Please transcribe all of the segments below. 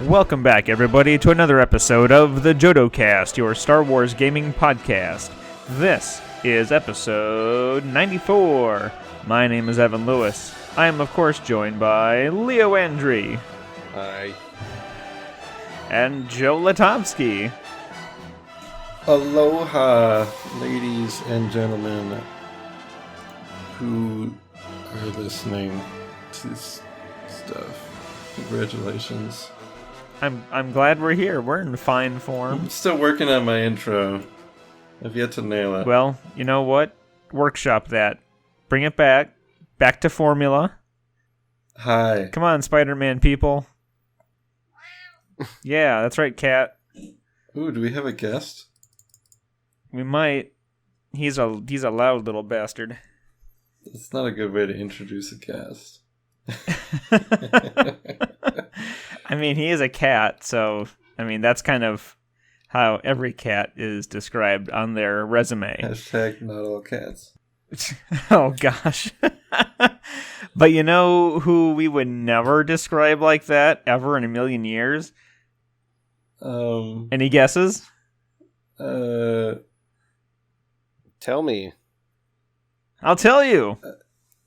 Welcome back, everybody, to another episode of the Jodo Cast, your Star Wars gaming podcast. This is episode 94. My name is Evan Lewis. I am, of course, joined by Leo Andry. Hi. And Joe Latovsky. Aloha, ladies and gentlemen who are listening to this stuff. Congratulations. I'm glad we're here. We're in fine form. I'm still working on my intro. I've yet to nail it. Well, you know what? Workshop that. Bring it back. Back to formula. Hi. Come on, Spider-Man people. Yeah, that's right, Cat. Ooh, do we have a guest? We might. He's a loud little bastard. That's not a good way to introduce a guest. I mean, he is a cat, so, I mean, that's kind of how every cat is described on their resume. Hashtag not all cats. Oh, gosh. But you know who we would never describe like that, ever in a million years? Any guesses? Tell me. I'll tell you.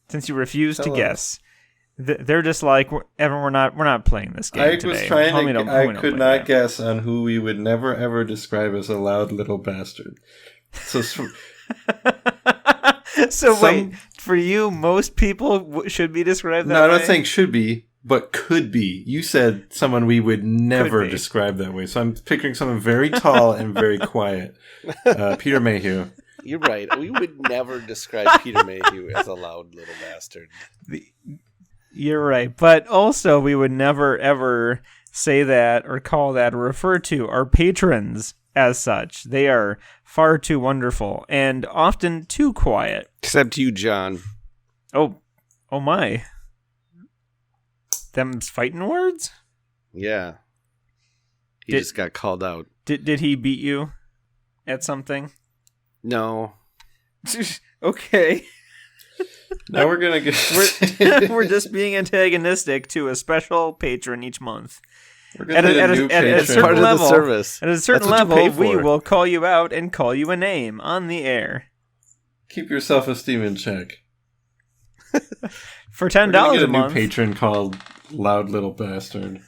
Since you refuse to Tell guess. They're just like, Evan, we're not playing this game today. I could not guess on who we would never ever describe as a loud little bastard. So, wait, for you, most people should be described that way? No, I'm not saying should be, but could be. You said someone we would never describe that way. So I'm picturing someone very tall and very quiet. Peter Mayhew. You're right. We would never describe Peter Mayhew as a loud little bastard. You're right. But also, we would never, ever say that or call that or refer to our patrons as such. They are far too wonderful and often too quiet. Except you, John. Oh my. Them's fighting words? Yeah. He just got called out. Did he beat you at something? No. Okay. Now we're gonna get. We're just being antagonistic to a special patron each month. We're gonna get a new patron. At a certain part of level, the service. At a certain level, we will call you out and call you a name on the air. Keep your self-esteem in check. For $10 a month, a new patron called Loud Little Bastard,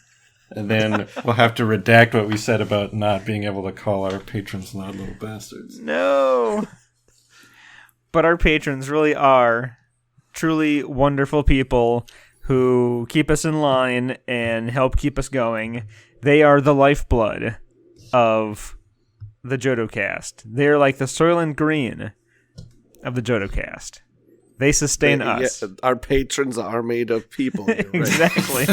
and then we'll have to redact what we said about not being able to call our patrons loud little bastards. No. But our patrons really are truly wonderful people who keep us in line and help keep us going. They are the lifeblood of the Jodo Cast. They're like the Soylent Green of the Jodo Cast. They sustain us. Yeah, our patrons are made of people. Right? Exactly.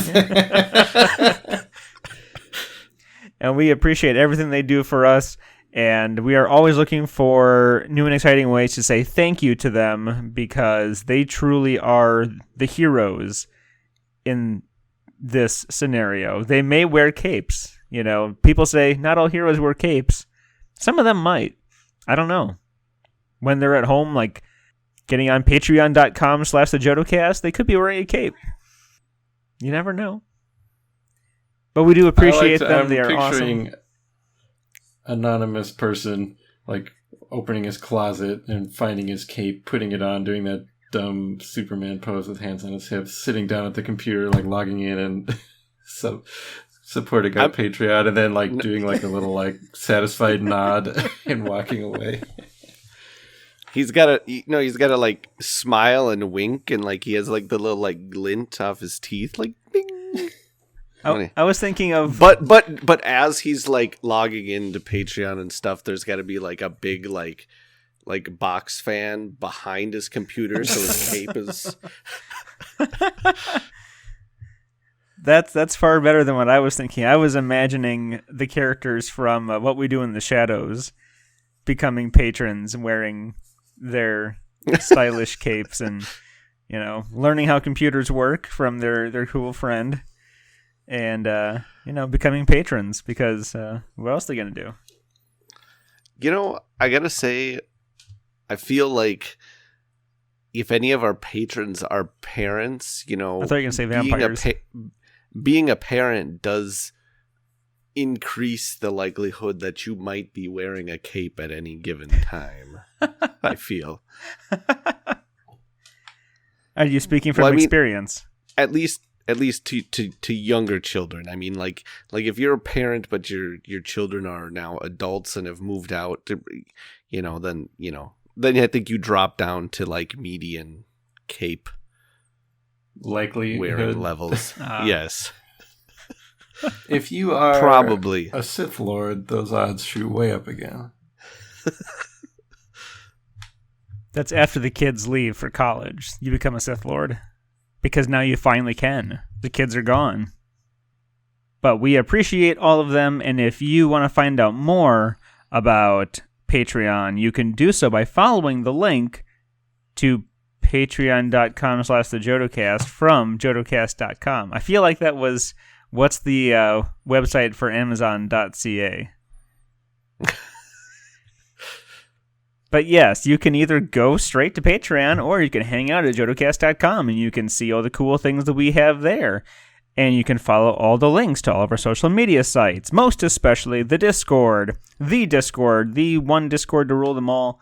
And we appreciate everything they do for us. And we are always looking for new and exciting ways to say thank you to them because they truly are the heroes in this scenario. They may wear capes. You know, people say not all heroes wear capes. Some of them might. I don't know. When they're at home, like getting on patreon.com/thejodocast, they could be wearing a cape. You never know. But we do appreciate them. They are awesome. Anonymous person like opening his closet and finding his cape, putting it on, doing that dumb Superman pose with hands on his hips, sitting down at the computer, like logging in and supporting our Patreon, and then like doing like a little like satisfied nod and walking away. He's got to like smile and wink, and like he has like the little like glint off his teeth, like bing. I was thinking of, but as he's like logging into Patreon and stuff, there's got to be like a big like box fan behind his computer, so his cape is. That's far better than what I was thinking. I was imagining the characters from What We Do in the Shadows becoming patrons, wearing their stylish capes, and learning how computers work from their cool friend. And, becoming patrons, because what else are they going to do? I got to say, I feel like if any of our patrons are parents, I thought you were going to say vampires. Being a parent does increase the likelihood that you might be wearing a cape at any given time. I feel. Are you speaking from experience? At least to younger children. I mean, like if you're a parent, but your children are now adults and have moved out, then I think you drop down to like median cape likely wearing levels. Yes. If you are probably a Sith Lord, those odds shoot way up again. That's after the kids leave for college. You become a Sith Lord. Because now you finally can. The kids are gone. But we appreciate all of them, and if you want to find out more about Patreon, you can do so by following the link to patreon.com/thejodocast from jodocast.com. I feel like that was... What's the website for Amazon.ca? But yes, you can either go straight to Patreon or you can hang out at jodocast.com and you can see all the cool things that we have there. And you can follow all the links to all of our social media sites, most especially the Discord, the one Discord to rule them all.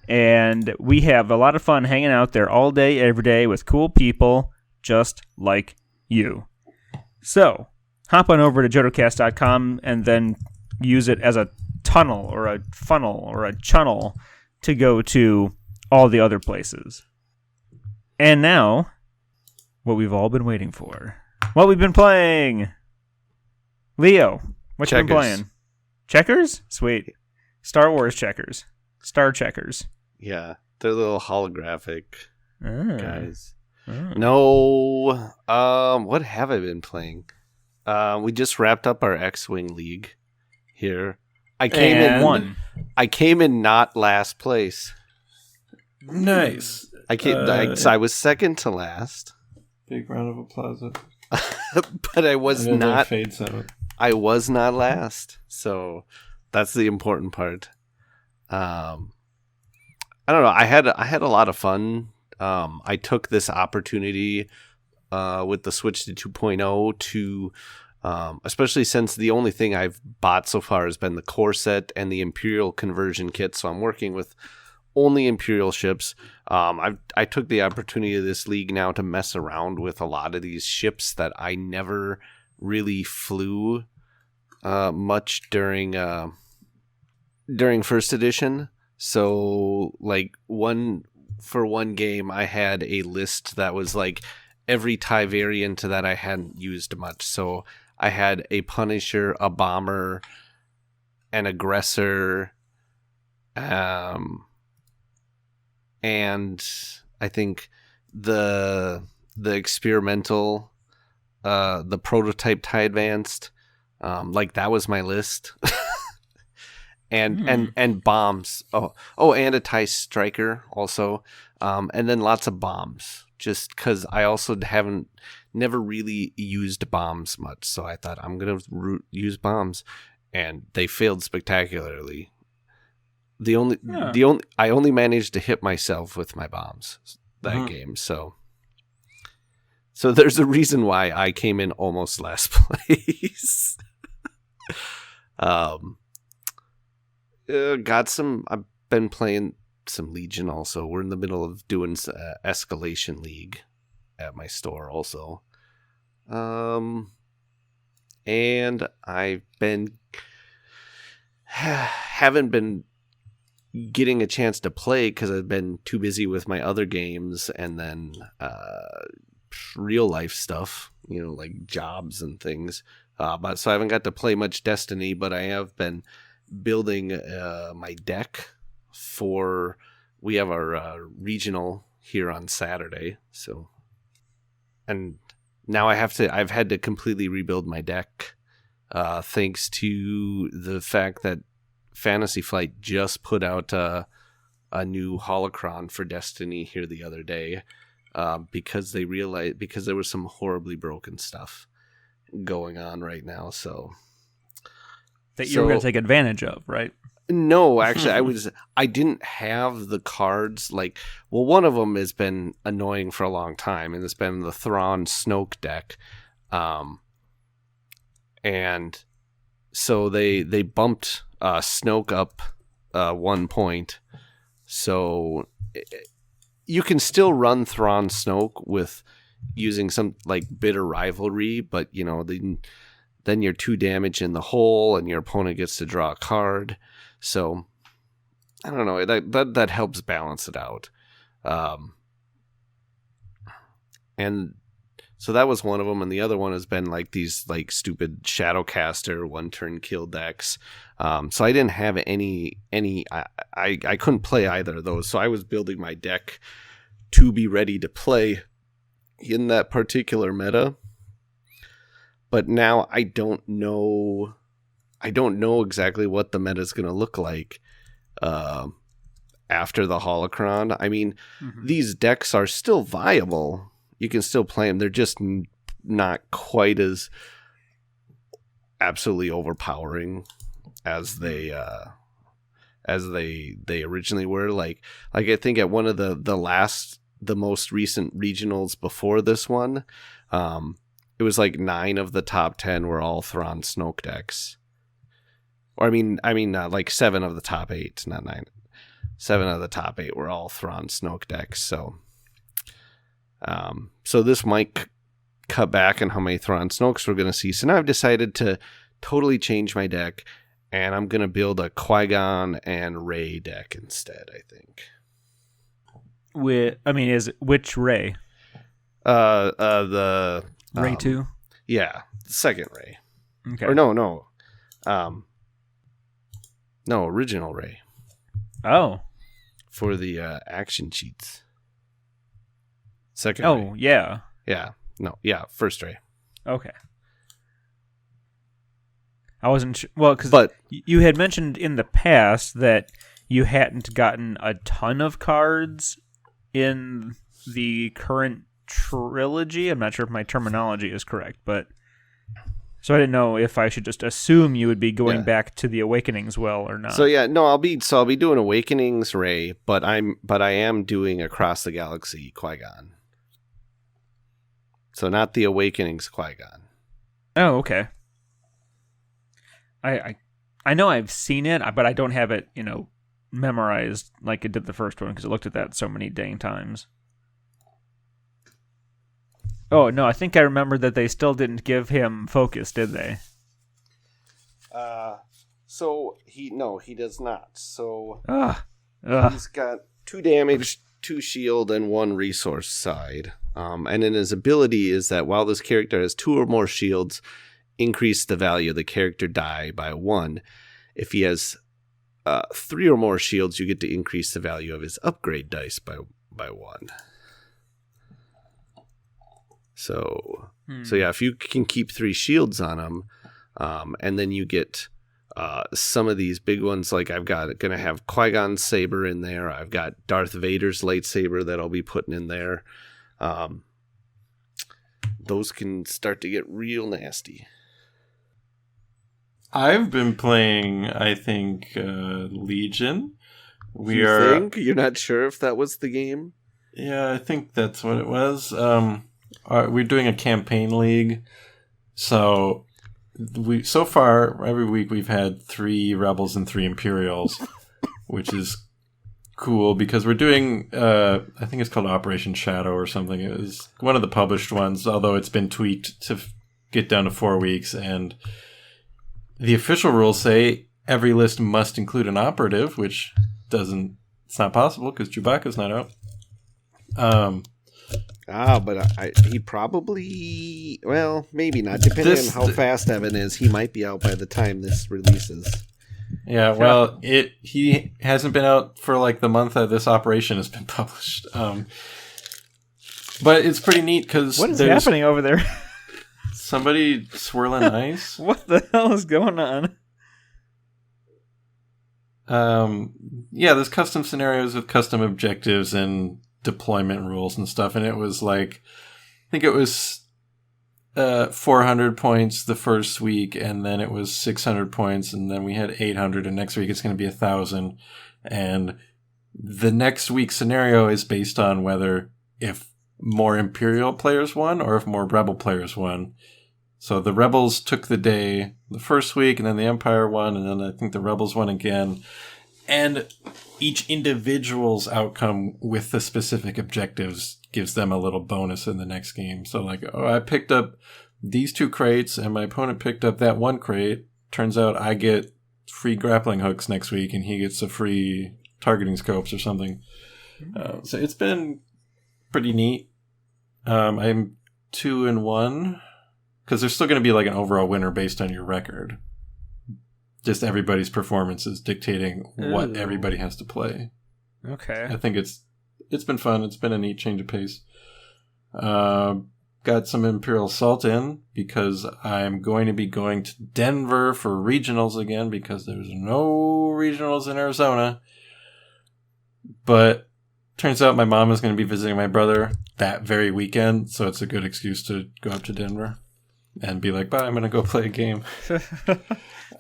And we have a lot of fun hanging out there all day, every day with cool people just like you. So, hop on over to jodocast.com and then use it as a tunnel or a funnel or a channel to go to all the other places. And now, what we've all been waiting for. What we've been playing. Leo, what you been playing? Checkers? Sweet. Star Wars checkers. Star checkers. Yeah, they're little holographic guys. Oh. No. What have I been playing? We just wrapped up our X-Wing League here. I came in not last place. Nice. I was second to last. Big round of applause. But I was not. Fade sound. I was not last. So that's the important part. I don't know. I had a lot of fun. I took this opportunity with the switch to 2.0 to, especially since the only thing I've bought so far has been the core set and the Imperial conversion kit. So I'm working with only Imperial ships. I took the opportunity of this league now to mess around with a lot of these ships that I never really flew much during first edition. So like for one game, I had a list that was like every TIE variant that I hadn't used much. So I had a Punisher, a Bomber, an Aggressor, and I think the experimental, the prototype TIE Advanced, like that was my list. And bombs. And a TIE Striker also. And then lots of bombs. Just because I also never really used bombs much. So I thought I'm going to use bombs. And they failed spectacularly. I only managed to hit myself with my bombs that game. So there's a reason why I came in almost last place. I've been playing some Legion also. We're in the middle of doing Escalation League at my store also. And I've haven't been getting a chance to play because I've been too busy with my other games and then real life stuff, like jobs and things. But so I haven't got to play much Destiny, but I have been building my deck for. We have our regional here on Saturday, so and now I've had to completely rebuild my deck, thanks to the fact that Fantasy Flight just put out a new holocron for Destiny here the other day, because they realized there was some horribly broken stuff going on right now. So that you were going to take advantage of, right? No, actually, I didn't have the cards. One of them has been annoying for a long time, and it's been the Thrawn Snoke deck. And So they bumped Snoke up 1 point. So you can still run Thrawn Snoke with using some like bitter rivalry, but then you're 2 damage in the hole and your opponent gets to draw a card. So I don't know, that helps balance it out. And so that was one of them, and the other one has been like these like stupid Shadowcaster 1-turn kill decks. So I didn't have any. I couldn't play either of those. So I was building my deck to be ready to play in that particular meta. But now I don't know. I don't know exactly what the meta is going to look like after the Holocron. I mean, these decks are still viable. You can still play them. They're just not quite as absolutely overpowering as they originally were. Like I think at one of the most recent regionals before this one, it was like 9 of the top 10 were all Thrawn Snoke decks. Or I mean, like 7 of the top 8, not 9. 7 of the top 8 were all Thrawn Snoke decks. So this might cut back on how many Thrawn Snokes we're going to see. So now I've decided to totally change my deck, and I'm going to build a Qui-Gon and Rey deck instead, I think. Which Rey? The Rey 2? Yeah, the second Rey. Okay. Or no. No, original Rey. Oh. For the action cheats. Second Rey. Yeah. Yeah. No, yeah, first Rey. Okay. I wasn't sure. Well, because you had mentioned in the past that you hadn't gotten a ton of cards in the current trilogy. I'm not sure if my terminology is correct, but so I didn't know if I should just assume you would be going back to the Awakenings well or not. So yeah, no, I'll be doing Awakenings Rey, but I am doing Across the Galaxy Qui-Gon. So not the Awakenings Qui-Gon. Oh, okay. I know I've seen it, but I don't have it, memorized like it did the first one because I looked at that so many dang times. Oh, no, I think I remember that they still didn't give him focus, did they? So he does not. So he's got 2 damage, 2 shield, and 1 resource side. And in his ability is that while this character has 2 or more shields, increase the value of the character die by 1. If he has 3 or more shields, you get to increase the value of his upgrade dice by 1. So yeah, if you can keep 3 shields on him, and then you get some of these big ones, like I've got gonna have Qui-Gon's saber in there. I've got Darth Vader's lightsaber that I'll be putting in there. Those can start to get real nasty. I've been playing, I think, Legion. You're not sure if that was the game? Yeah, I think that's what it was. We're doing a campaign league. So far, every week we've had 3 Rebels and 3 Imperials, which is cool because we're doing, I think it's called Operation Shadow or something. It was one of the published ones, although it's been tweaked to get down to 4 weeks. And the official rules say every list must include an operative, which it's not possible because Chewbacca's not out. But he probably, well, maybe not. Depending on how fast Evan is, he might be out by the time this releases. Yeah, well, he hasn't been out for like the month that this operation has been published. But it's pretty neat because what is happening over there? Somebody swirling ice. What the hell is going on? Yeah, there's custom scenarios with custom objectives and deployment rules and stuff, and it was like, I think it was 400 points the first week, and then it was 600 points, and then we had 800, and next week it's going to be 1,000. And the next week's scenario is based on whether if more Imperial players won or if more Rebel players won. So the Rebels took the day the first week, and then the Empire won, and then I think the Rebels won again. And each individual's outcome with the specific objectives gives them a little bonus in the next game. So like, I picked up these 2 crates, and my opponent picked up that 1 crate. Turns out I get free grappling hooks next week, and he gets a free targeting scopes or something. So it's been pretty neat. I'm 2-1 because there's still going to be like an overall winner based on your record. Just everybody's performance is dictating what everybody has to play. Okay. I think it's been fun. It's been a neat change of pace. Got some Imperial Assault in because I'm going to be going to Denver for regionals again because there's no regionals in Arizona. But turns out my mom is going to be visiting my brother that very weekend, so it's a good excuse to go up to Denver and be like, bye, I'm going to go play a game.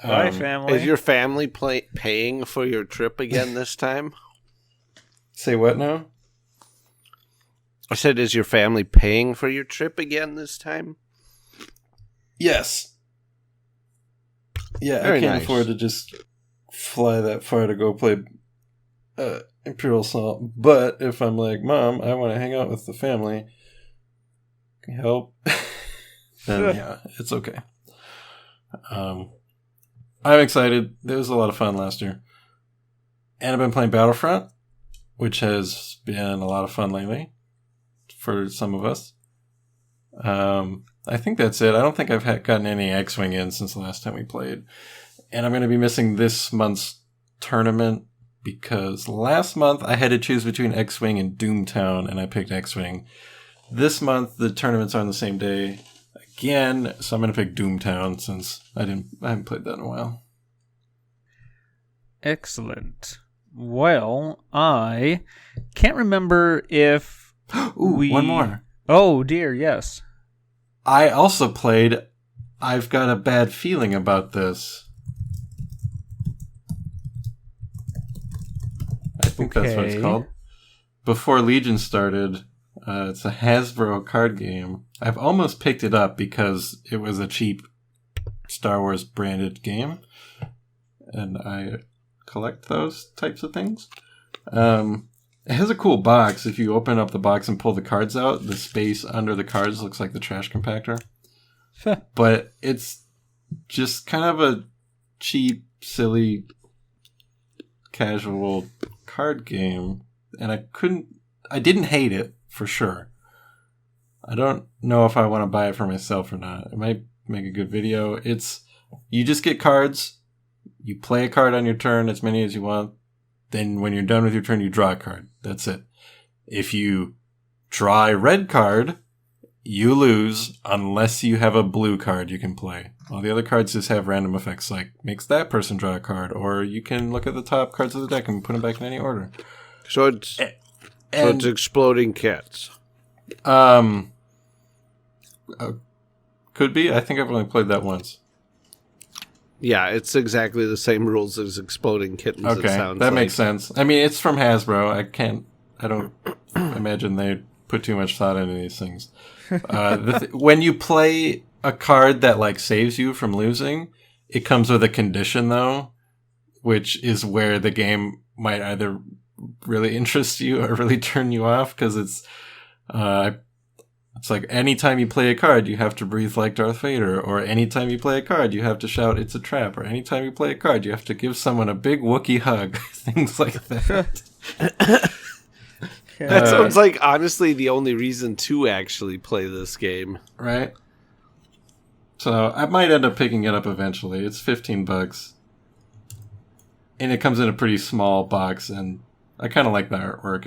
Bye, family. Is your family paying for your trip again this time? Say what now? I said, is your family paying for your trip again this time? Yes. Yeah, Very I can't nice. afford to just fly that far to go play Imperial Assault. But if I'm like, Mom, I want to hang out with the family, can you help? Then yeah, it's okay. I'm excited. It was a lot of fun last year. And I've been playing Battlefront, which has been a lot of fun lately for some of us. I think that's it. I don't think I've gotten any X-Wing in since the last time we played. And I'm going to be missing this month's tournament because last month I had to choose between X-Wing and Doomtown, and I picked X-Wing. This month the tournaments are on the same day again, so I'm going to pick Doomtown since I haven't played that in a while. Excellent. Well, I can't remember if Ooh, one more. Oh, dear, yes. I also played I've Got a Bad Feeling About This. I think that's what it's called. Before Legion started, it's a Hasbro card game. I've almost picked it up because it was a cheap Star Wars branded game. And I collect those types of things. It has a cool box. If you open up the box and pull the cards out, the space under the cards looks like the trash compactor. But it's just kind of a cheap, silly, casual card game. And I didn't hate it, for sure. I don't know if I want to buy it for myself or not. It might make a good video. You just get cards. You play a card on your turn, as many as you want. Then when you're done with your turn, you draw a card. That's it. If you draw a red card, you lose unless you have a blue card you can play. All the other cards just have random effects, like makes that person draw a card, or you can look at the top cards of the deck and put them back in any order. So it's exploding kits. Could be. I think I've only played that once. Yeah, it's exactly the same rules as Exploding Kittens. Okay, it sounds that like. makes sense. I mean, it's from Hasbro. I don't imagine they put too much thought into these things. When you play a card that like saves you from losing, it comes with a condition though, which is where the game might either really interest you or really turn you off, because it's like anytime you play a card, you have to breathe like Darth Vader, or anytime you play a card, you have to shout, "It's a trap," or anytime you play a card, you have to give someone a big Wookiee hug. Things like that. That sounds like, honestly, the only reason to actually play this game. Right? So I might end up picking it up eventually. It's $15. And it comes in a pretty small box, and I kind of like the artwork.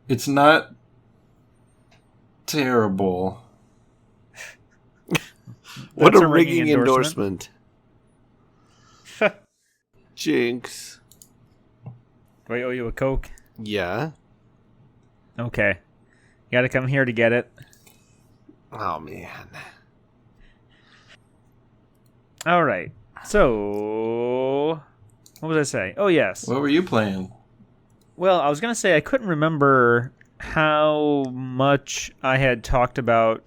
It's not terrible. What That's a a ringing ringing endorsement. Jinx. Do I owe you a Coke? Yeah. Okay. You gotta come here to get it. Oh, man. Alright. So... what was I saying? Oh, yes. What were you playing? Well, I was gonna say I couldn't remember how much I had talked about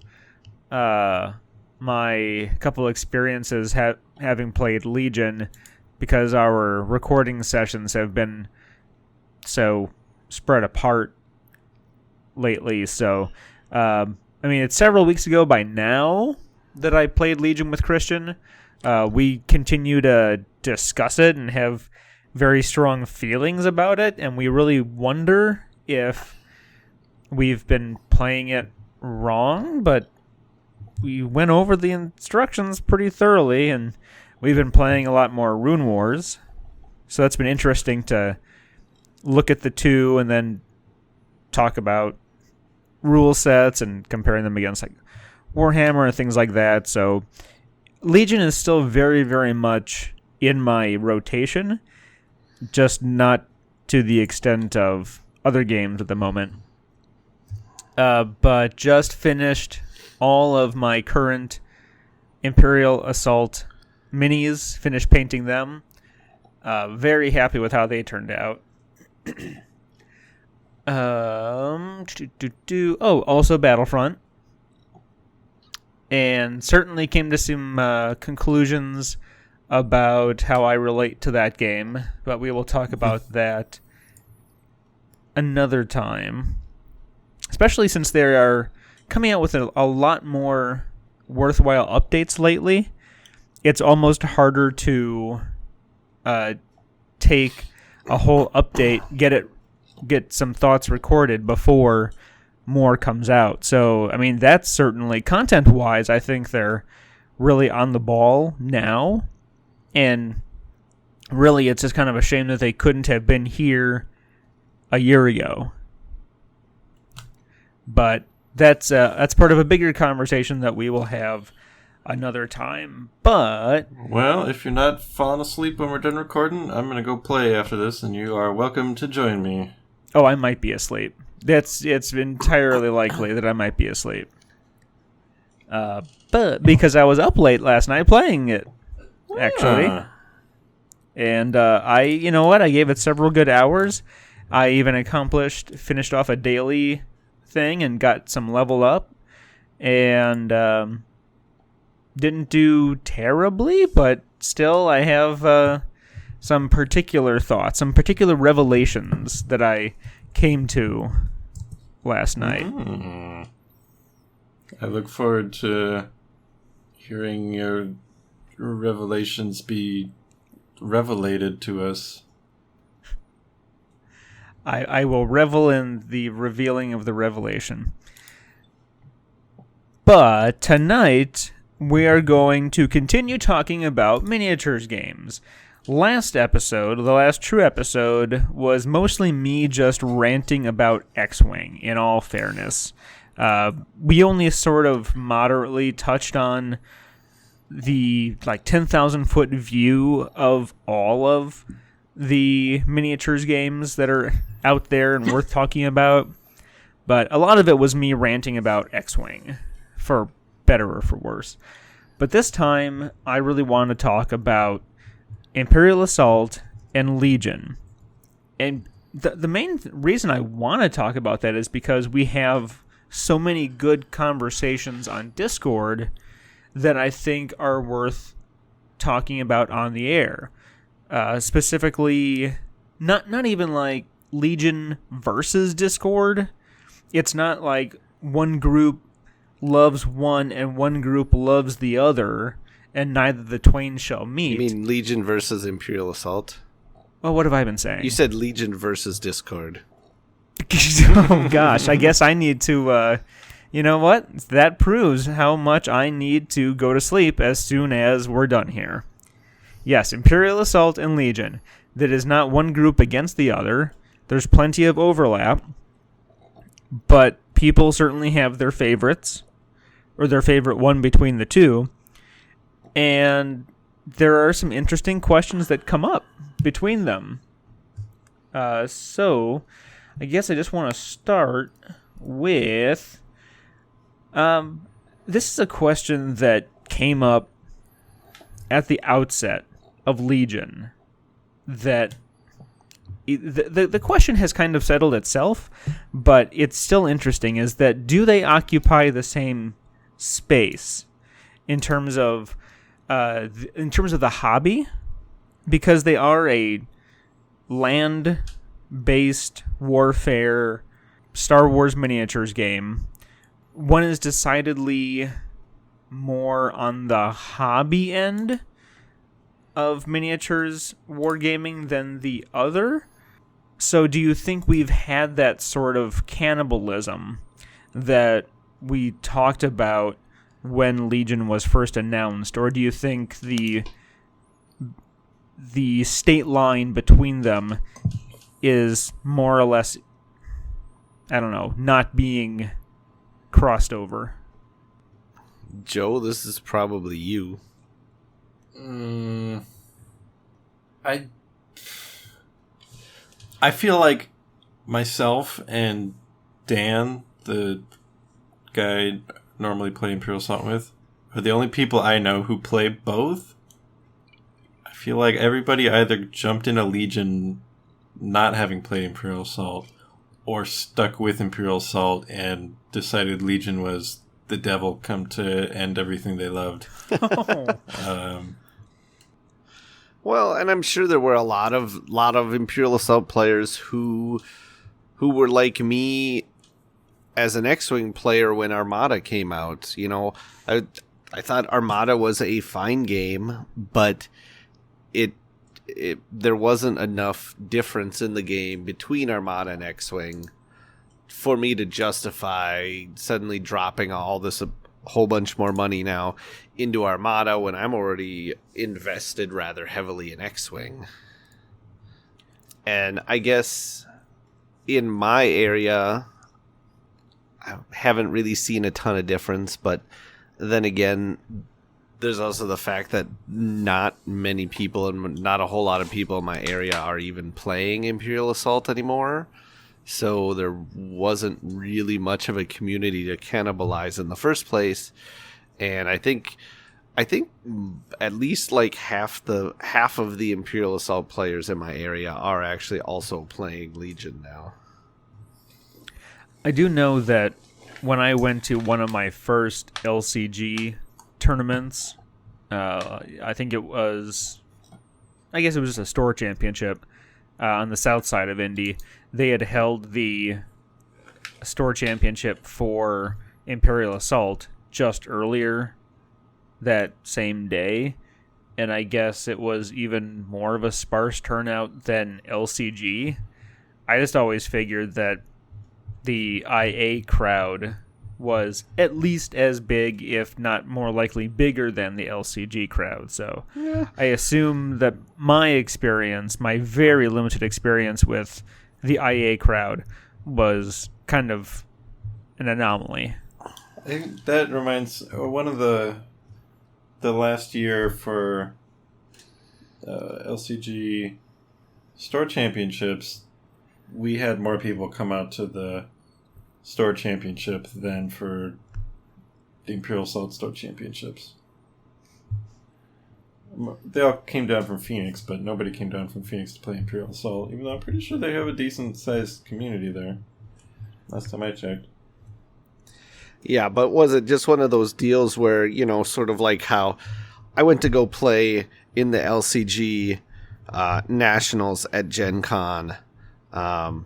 my couple experiences having played Legion, because our recording sessions have been so spread apart lately. So, it's several weeks ago by now that I played Legion with Christian. We continue to discuss it and have very strong feelings about it, and we really wonder if we've been playing it wrong, but we went over the instructions pretty thoroughly, and we've been playing a lot more Rune Wars, so that's been interesting to look at the two and then talk about rule sets and comparing them against like Warhammer and things like that. So Legion is still very, very much in my rotation, just not to the extent of other games at the moment. But just finished all of my current Imperial Assault minis, finished painting them. Very happy with how they turned out. Also Battlefront. And certainly came to some conclusions about how I relate to that game, but we will talk about that another time. Especially since they are coming out with a lot more worthwhile updates lately. It's almost harder to take a whole update, get some thoughts recorded before more comes out. So, that's certainly, content-wise, I think they're really on the ball now. And really, it's just kind of a shame that they couldn't have been here a year ago. But that's part of a bigger conversation that we will have another time. But well, if you're not falling asleep when we're done recording, I'm gonna go play after this, and you are welcome to join me. Oh, I might be asleep. It's entirely likely that I might be asleep. But because I was up late last night playing it, actually. And I gave it several good hours. I even finished off a daily thing and got some level up. And didn't do terribly, but still I have some particular thoughts, some particular revelations that I came to last night. I look forward to hearing your revelations be revelated to us. I will revel in the revealing of the revelation. But tonight, we are going to continue talking about miniatures games. The last true episode, was mostly me just ranting about X-Wing, in all fairness. We only sort of moderately touched on the 10,000-foot view of all of the miniatures games that are out there and worth talking about. But a lot of it was me ranting about X-Wing, for better or for worse. But this time, I really want to talk about Imperial Assault and Legion. And the main reason I want to talk about that is because we have so many good conversations on Discord that I think are worth talking about on the air. Specifically, not even like Legion versus Discord. It's not like one group loves one and one group loves the other, and neither the twain shall meet. You mean Legion versus Imperial Assault? Well, what have I been saying? You said Legion versus Discord. Oh, gosh. I guess I need to... you know what? That proves how much I need to go to sleep as soon as we're done here. Yes, Imperial Assault and Legion. That is not one group against the other. There's plenty of overlap. But people certainly have their favorites, or their favorite one between the two. And there are some interesting questions that come up between them. So, I guess I just want to start with... this is a question that came up at the outset of Legion that the question has kind of settled itself, but it's still interesting, is that do they occupy the same space in terms of the hobby, because they are a land-based warfare Star Wars miniatures game. One is decidedly more on the hobby end of miniatures wargaming than the other. So do you think we've had that sort of cannibalism that we talked about when Legion was first announced, or do you think the state line between them is more or less, I don't know, not being crossed over? Joe, this is probably you. I feel like myself and Dan, the guy I normally play Imperial Assault with, are the only people I know who play both. I feel like everybody either jumped into Legion not having played Imperial Assault, or stuck with Imperial Assault and decided Legion was the devil come to end everything they loved. Well, and I'm sure there were a lot of Imperial Assault players who were like me as an X-Wing player when Armada came out. You know, I thought Armada was a fine game, but there wasn't enough difference in the game between Armada and X-Wing for me to justify suddenly dropping all this a whole bunch more money now into Armada when I'm already invested rather heavily in X-Wing. And I guess in my area, I haven't really seen a ton of difference, but then again, there's also the fact that not many people and not a whole lot of people in my area are even playing Imperial Assault anymore. So there wasn't really much of a community to cannibalize in the first place. And I think at least like half of the Imperial Assault players in my area are actually also playing Legion now. I do know that when I went to one of my first LCG tournaments, I guess it was just a store championship on the south side of Indy. They had held the store championship for Imperial Assault just earlier that same day, and I guess it was even more of a sparse turnout than LCG. I just always figured that the IA crowd was at least as big, if not more likely bigger than the LCG crowd. So yeah. I assume that my very limited experience with the IA crowd was kind of an anomaly. I think that reminds one of the last year for LCG store championships, we had more people come out to the store championship than for the Imperial Assault store championships. They all came down from Phoenix, but nobody came down from Phoenix to play Imperial Assault, even though I'm pretty sure they have a decent-sized community there. Last time I checked. Yeah, but was it just one of those deals where, you know, sort of like how I went to go play in the LCG Nationals at Gen Con, but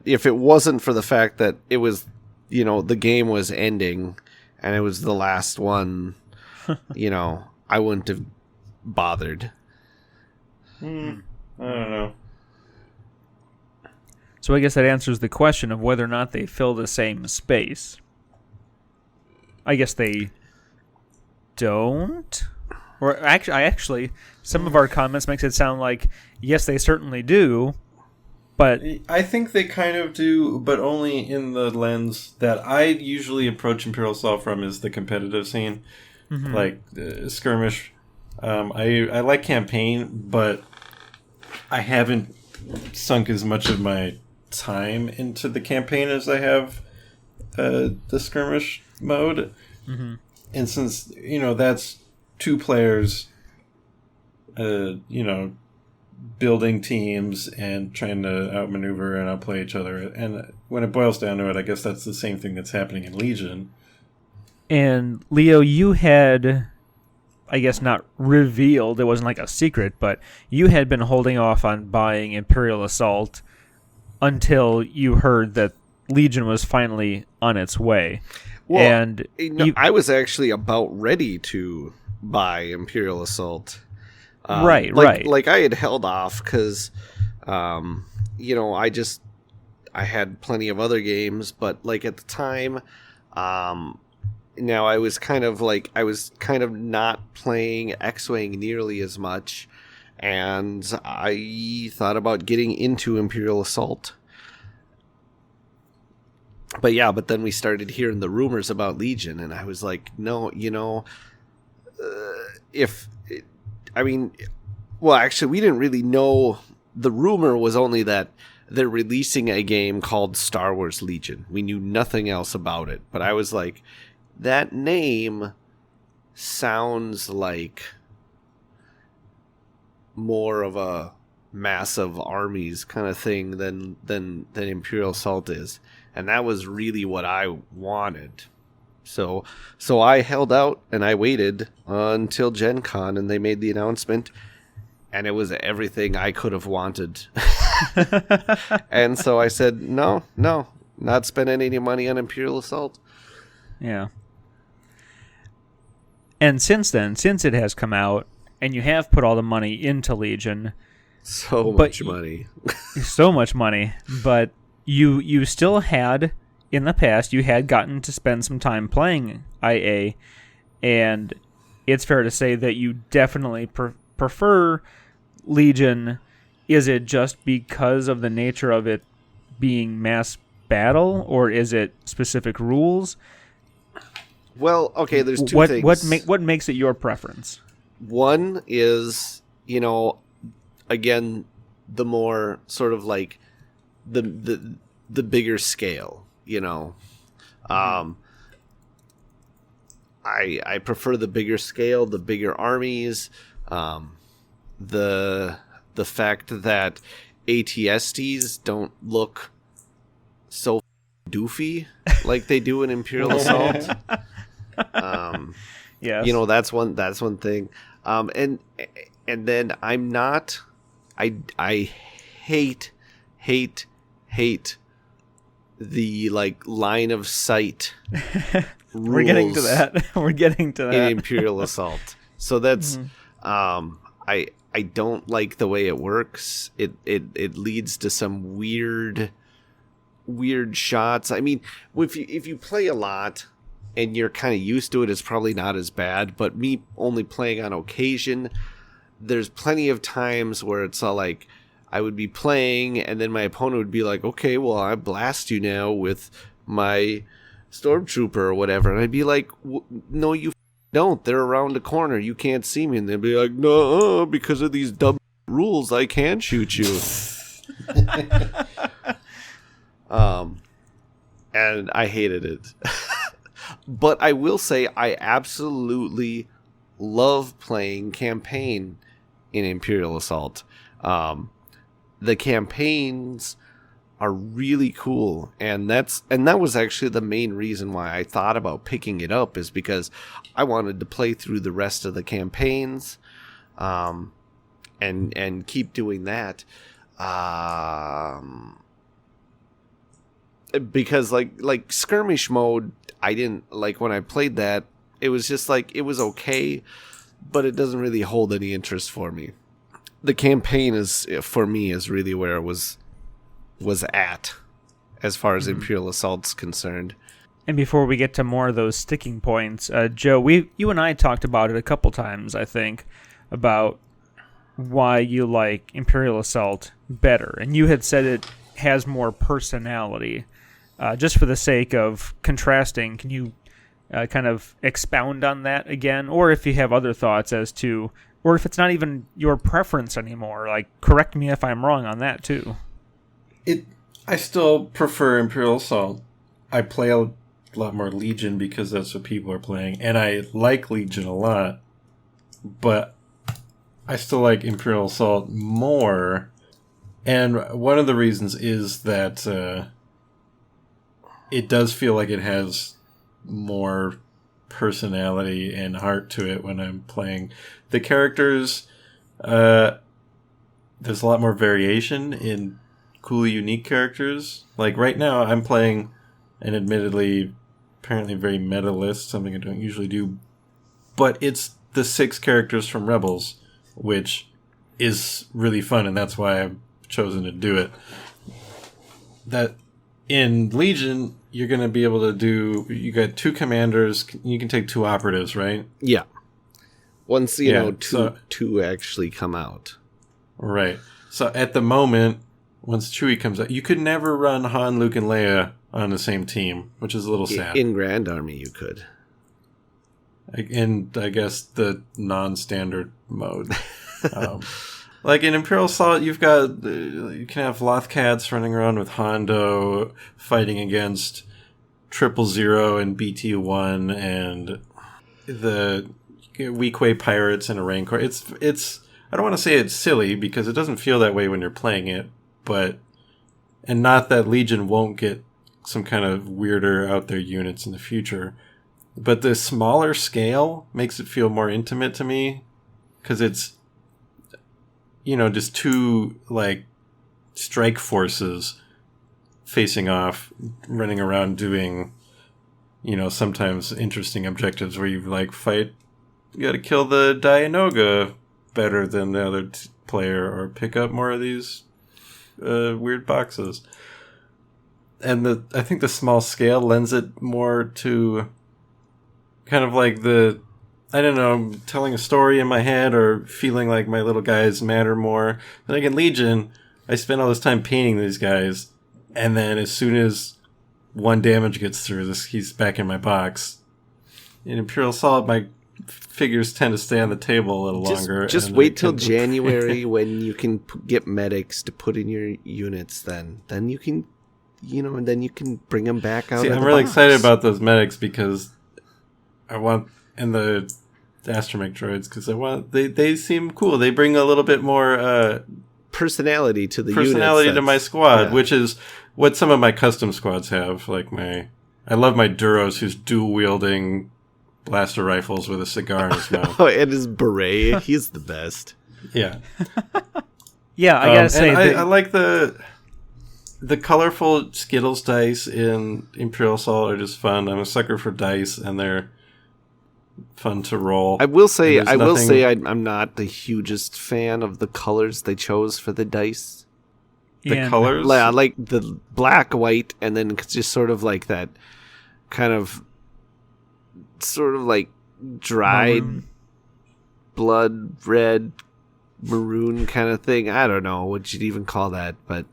if it wasn't for the fact that it was, you know, the game was ending and it was the last one, you know, I wouldn't have bothered. I don't know. So I guess that answers the question of whether or not they fill the same space. I guess they don't. Or actually, some of our comments makes it sound like, yes, they certainly do, but I think they kind of do, but only in the lens that I usually approach Imperial Assault from is the competitive scene. Mm-hmm. Like skirmish. I like campaign, but I haven't sunk as much of my time into the campaign as I have the skirmish mode. Mm-hmm. And since, you know, that's two players, you know, building teams and trying to outmaneuver and outplay each other. And when it boils down to it, I guess that's the same thing that's happening in Legion. And Leo, you had, I guess not revealed, it wasn't like a secret, but you had been holding off on buying Imperial Assault until you heard that Legion was finally on its way. Well, and I was actually about ready to buy Imperial Assault. Right. Like I had held off because, I had plenty of other games, but like at the time, now I was kind of not playing X-Wing nearly as much, and I thought about getting into Imperial Assault. But then we started hearing the rumors about Legion, and I was like, no, actually, we didn't really know. The rumor was only that they're releasing a game called Star Wars Legion. We knew nothing else about it, but I was like, that name sounds like more of a massive armies kind of thing than Imperial Assault is. And that was really what I wanted. So I held out and I waited until Gen Con and they made the announcement, and it was everything I could have wanted. And so I said, no, not spending any money on Imperial Assault. Yeah. And since then, since it has come out and you have put all the money into Legion, so much money, but you still had, in the past, you had gotten to spend some time playing IA, and it's fair to say that you definitely prefer Legion. Is it just because of the nature of it being mass battle, or is it specific rules? Well, okay, there's two things. What makes it your preference? One is, again, the more sort of like the bigger scale, I prefer the bigger scale, the bigger armies, the fact that ATSTs don't look so doofy like they do in Imperial Assault. Yes. That's one thing. And then I'm not. I hate the line of sight. We're getting to that. In Imperial Assault. So that's I don't like the way it works. It leads to some weird shots. I mean, if you play a lot and you're kind of used to it, it's probably not as bad. But me only playing on occasion, there's plenty of times where it's all like, I would be playing and then my opponent would be like, okay, well, I blast you now with my stormtrooper or whatever. And I'd be like, no, you don't. They're around the corner. You can't see me. And they'd be like, no, because of these dumb rules, I can shoot you. And I hated it. But I will say I absolutely love playing campaign in Imperial Assault. The campaigns are really cool, and that was actually the main reason why I thought about picking it up, is because I wanted to play through the rest of the campaigns, and keep doing that. Because like skirmish mode, I didn't like when I played that. It was just like, it was okay, but it doesn't really hold any interest for me. The campaign for me is really where it was at, as far as Imperial Assault's concerned. And before we get to more of those sticking points, Joe, you and I talked about it a couple times, I think, about why you like Imperial Assault better. And you had said it has more personality. Just for the sake of contrasting, can you kind of expound on that again? Or if you have other thoughts as to, or if it's not even your preference anymore, like, correct me if I'm wrong on that too. I still prefer Imperial Assault. I play a lot more Legion because that's what people are playing, and I like Legion a lot, but I still like Imperial Assault more. And one of the reasons is that it does feel like it has more personality and heart to it when I'm playing. The characters, there's a lot more variation in cool, unique characters. Like right now, I'm playing an admittedly, apparently very meta list, something I don't usually do. But it's the 6 characters from Rebels, which is really fun, and that's why I've chosen to do it. That in Legion, you're going to be able to do... You got 2 commanders, you can take 2 operatives, right? Yeah. Once, two actually come out. Right. So at the moment, once Chewie comes out, you could never run Han, Luke, and Leia on the same team, which is a little sad. In Grand Army, you could. In, I guess, the non-standard mode. Like in Imperial Assault, you can have Lothcats running around with Hondo fighting against 000 and BT-1 and the Weequay pirates and a Rancor. It's I don't want to say it's silly because it doesn't feel that way when you're playing it, and not that Legion won't get some kind of weirder out there units in the future, but the smaller scale makes it feel more intimate to me because it's, just 2 like strike forces facing off, running around doing, sometimes interesting objectives where you fight. You got to kill the Dianoga better than the other player, or pick up more of these weird boxes. And I think the small scale lends it more to kind of like telling a story in my head or feeling like my little guys matter more. Like in Legion, I spent all this time painting these guys, and then as soon as 1 damage gets through, he's back in my box. In Imperial Assault, my figures tend to stay on the table a little longer. Just wait till January when you can get medics to put in your units. Then you can, and then you can bring them back out. I'm really excited about those medics because I want, and the astromech droids, because they seem cool. They bring a little bit more personality to the personality units, to my squad, which is what some of my custom squads have. Like I love my Duros who's dual wielding blaster rifles with a cigar in his mouth. Oh, and his beret. He's the best. Yeah. Yeah, I gotta say, I like the colorful Skittles dice in Imperial Assault are just fun. I'm a sucker for dice, and they're fun to roll. I will say I'm not the hugest fan of the colors they chose for the dice. The colors? I like the black, white, and then it's just sort of like that kind of sort of like dried blood red maroon kind of thing. I don't know what you'd even call that, but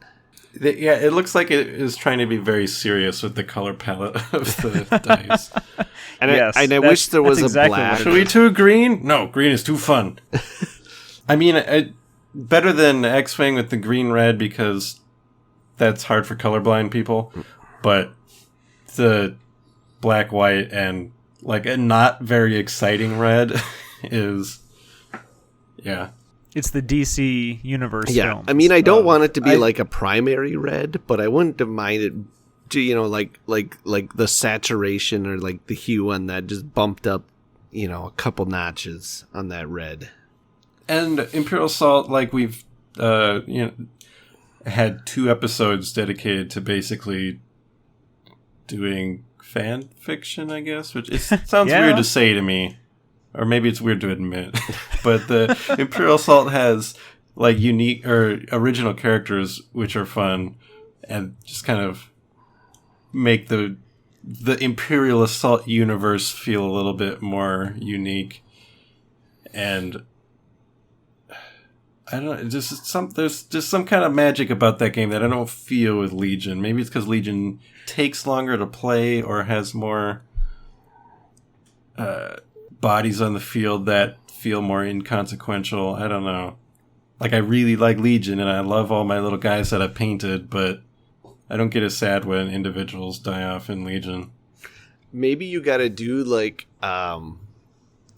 it looks like it is trying to be very serious with the color palette of the dice. And I wish there was a black. Should we do green? No, green is too fun. I mean, better than X-Wing with the green red because that's hard for colorblind people, but the black, white, and like a not very exciting red is, yeah. It's the DC universe film. I mean, I don't want it to be like a primary red, but I wouldn't have minded, like the saturation or like the hue on that just bumped up, a couple notches on that red. And Imperial Assault, like we've, had 2 episodes dedicated to basically doing fan fiction, I guess, which sounds weird to say to me, or maybe it's weird to admit, but the Imperial Assault has like unique or original characters which are fun and just kind of make the Imperial Assault universe feel a little bit more unique. And I don't know, there's just some kind of magic about that game that I don't feel with Legion. Maybe it's because Legion takes longer to play or has more bodies on the field that feel more inconsequential. I don't know. Like, I really like Legion, and I love all my little guys that I painted, but I don't get as sad when individuals die off in Legion. Maybe you gotta do, like,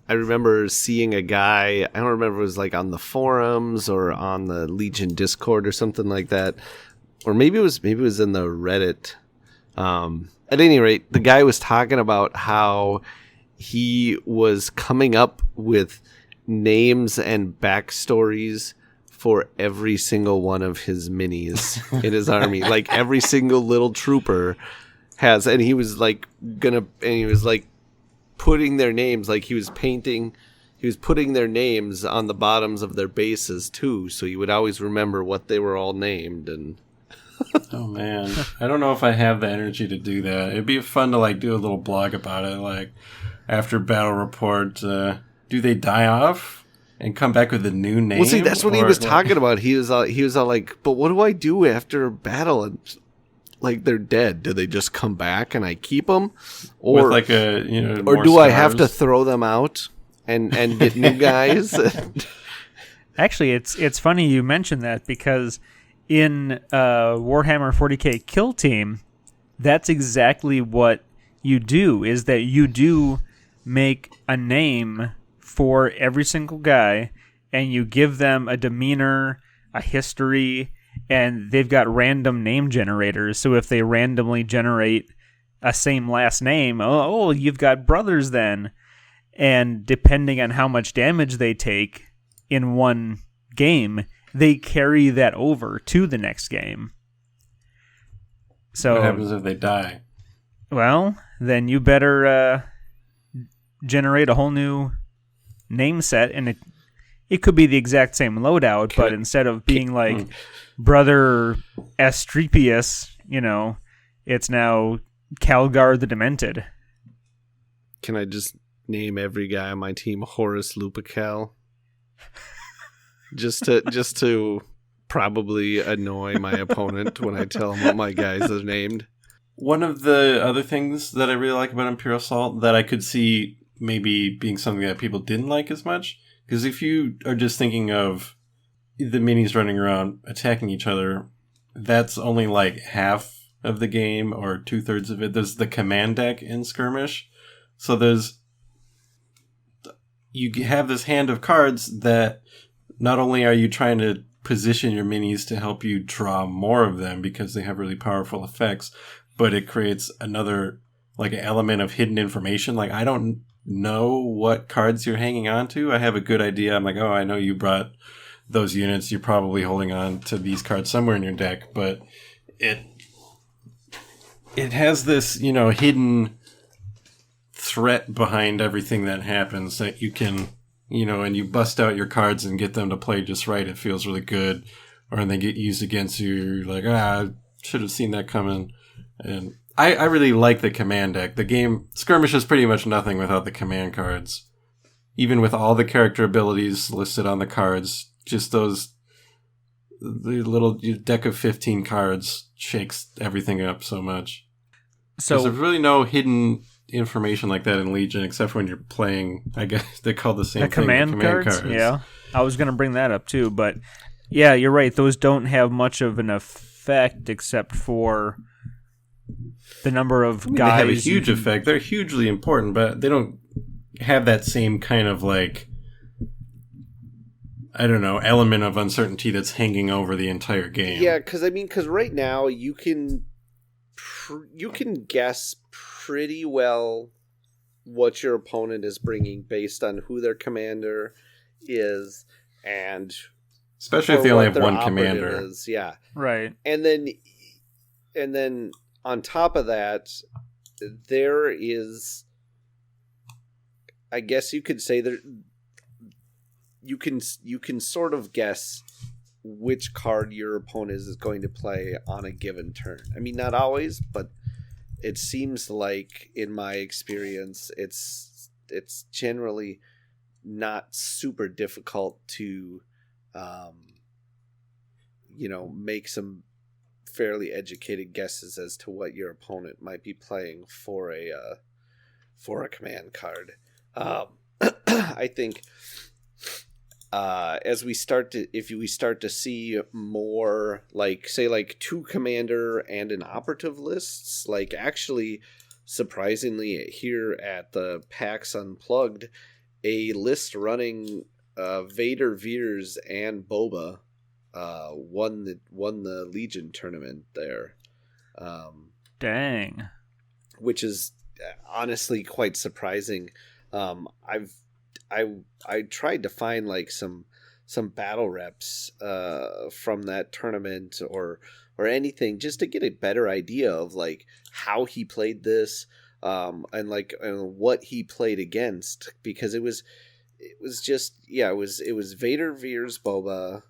I remember seeing a guy, I don't remember if it was like on the forums or on the Legion Discord or something like that. Or maybe it was in the Reddit. At any rate, the guy was talking about how he was coming up with names and backstories for every single one of his minis in his army. Like every single little trooper has, and he was like putting their names, like he was putting their names on the bottoms of their bases too, so you would always remember what they were all named. And oh man, I don't know if I have the energy to do that. It'd be fun to like do a little blog about it, like after battle report, do they die off and come back with a new name? Well, see, that's what he was talking about. He was all like, but what do I do after a battle and like they're dead? Do they just come back and I keep them, or with like a or do I have to throw them out and get new guys? Actually, it's funny you mentioned that, because in Warhammer 40k Kill Team, that's exactly what you do, is that you do make a name for every single guy, and you give them a demeanor, a history, and they've got random name generators. So if they randomly generate a same last name, oh, you've got brothers then. And depending on how much damage they take in one game, they carry that over to the next game. So what happens if they die? Well, then you better generate a whole new name set, and it could be the exact same loadout, but instead of being like Brother Astripius, it's now Calgar the Demented. Can I just name every guy on my team Horus Lupercal? just to probably annoy my opponent when I tell him what my guys are named. One of the other things that I really like about Imperial Assault that I could see maybe being something that people didn't like as much, because if you are just thinking of the minis running around attacking each other, that's only like half of the game or 2/3 of it. There's the command deck in Skirmish. So you have this hand of cards that not only are you trying to position your minis to help you draw more of them because they have really powerful effects, but it creates another like an element of hidden information. Like, I don't know what cards you're hanging on to. I have a good idea. I'm like, oh, I know you brought those units. You're probably holding on to these cards somewhere in your deck, but it has this, hidden threat behind everything that happens that you can, and you bust out your cards and get them to play just right. It feels really good. Or when they get used against you, you're like, I should have seen that coming. And I really like the command deck. The game Skirmish is pretty much nothing without the command cards. Even with all the character abilities listed on the cards, just the little deck of 15 cards shakes everything up so much. So there's really no hidden information like that in Legion, except for when you're playing, I guess they call the same thing. Command cards? Yeah. I was going to bring that up too, but yeah, you're right. Those don't have much of an effect except for the number of guys. They have a huge effect. They're hugely important, but they don't have that same kind of like, I don't know, element of uncertainty that's hanging over the entire game. Yeah, because right now you can guess pretty well what your opponent is bringing based on who their commander is, and especially if they only have one commander. Is. Yeah, right. And then on top of that, there is, I guess you could say that you can sort of guess which card your opponent is going to play on a given turn. I mean, not always, but it seems like in my experience, it's generally not super difficult to, make some fairly educated guesses as to what your opponent might be playing for a command card. I think if we start to see more like two commander and an operative lists, like actually surprisingly here at the PAX Unplugged, a list running Vader, Veers, and Boba won the Legion tournament there. Dang. Which is honestly quite surprising. I tried to find like some battle reps from that tournament or anything just to get a better idea of like how he played this and what he played against, because it was Vader, Veers, Boba,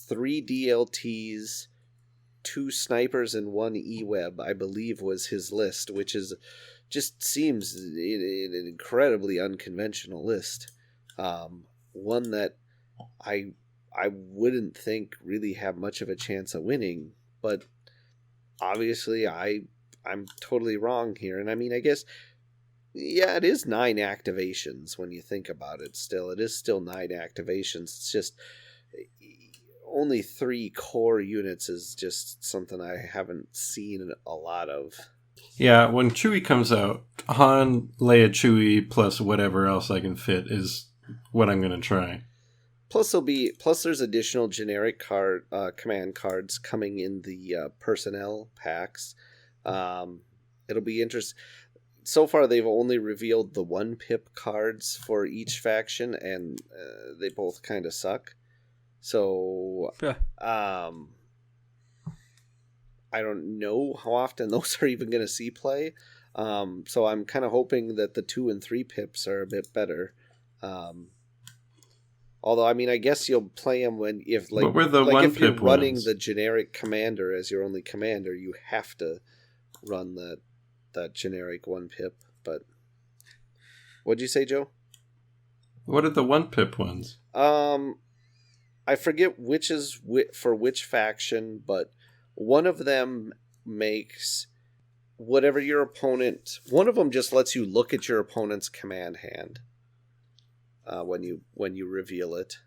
3 DLTs, 2 snipers, and 1 E-Web, I believe was his list, which is just seems an incredibly unconventional list. One that I wouldn't think really have much of a chance of winning, but obviously I'm totally wrong here. And I mean, I guess, yeah, it is 9 activations when you think about it. Still, it is still 9 activations. It's just only 3 core units is just something I haven't seen a lot of. Yeah, when Chewie comes out, Han, Leia, Chewie, plus whatever else I can fit is what I'm going to try. Plus there's additional generic command cards coming in the personnel packs. It'll be interesting. So far, they've only revealed the 1 pip cards for each faction, and they both kind of suck. So, I don't know how often those are even going to see play. So I'm kind of hoping that the 2 and 3 pips are a bit better. Although, I mean, I guess you'll play them if you're running the generic commander as your only commander, you have to run that generic 1 pip. But what'd you say, Joe? What are the 1 pip ones? I forget which is for which faction, but one of them makes whatever your opponent. One of them just lets you look at your opponent's command hand when you reveal it,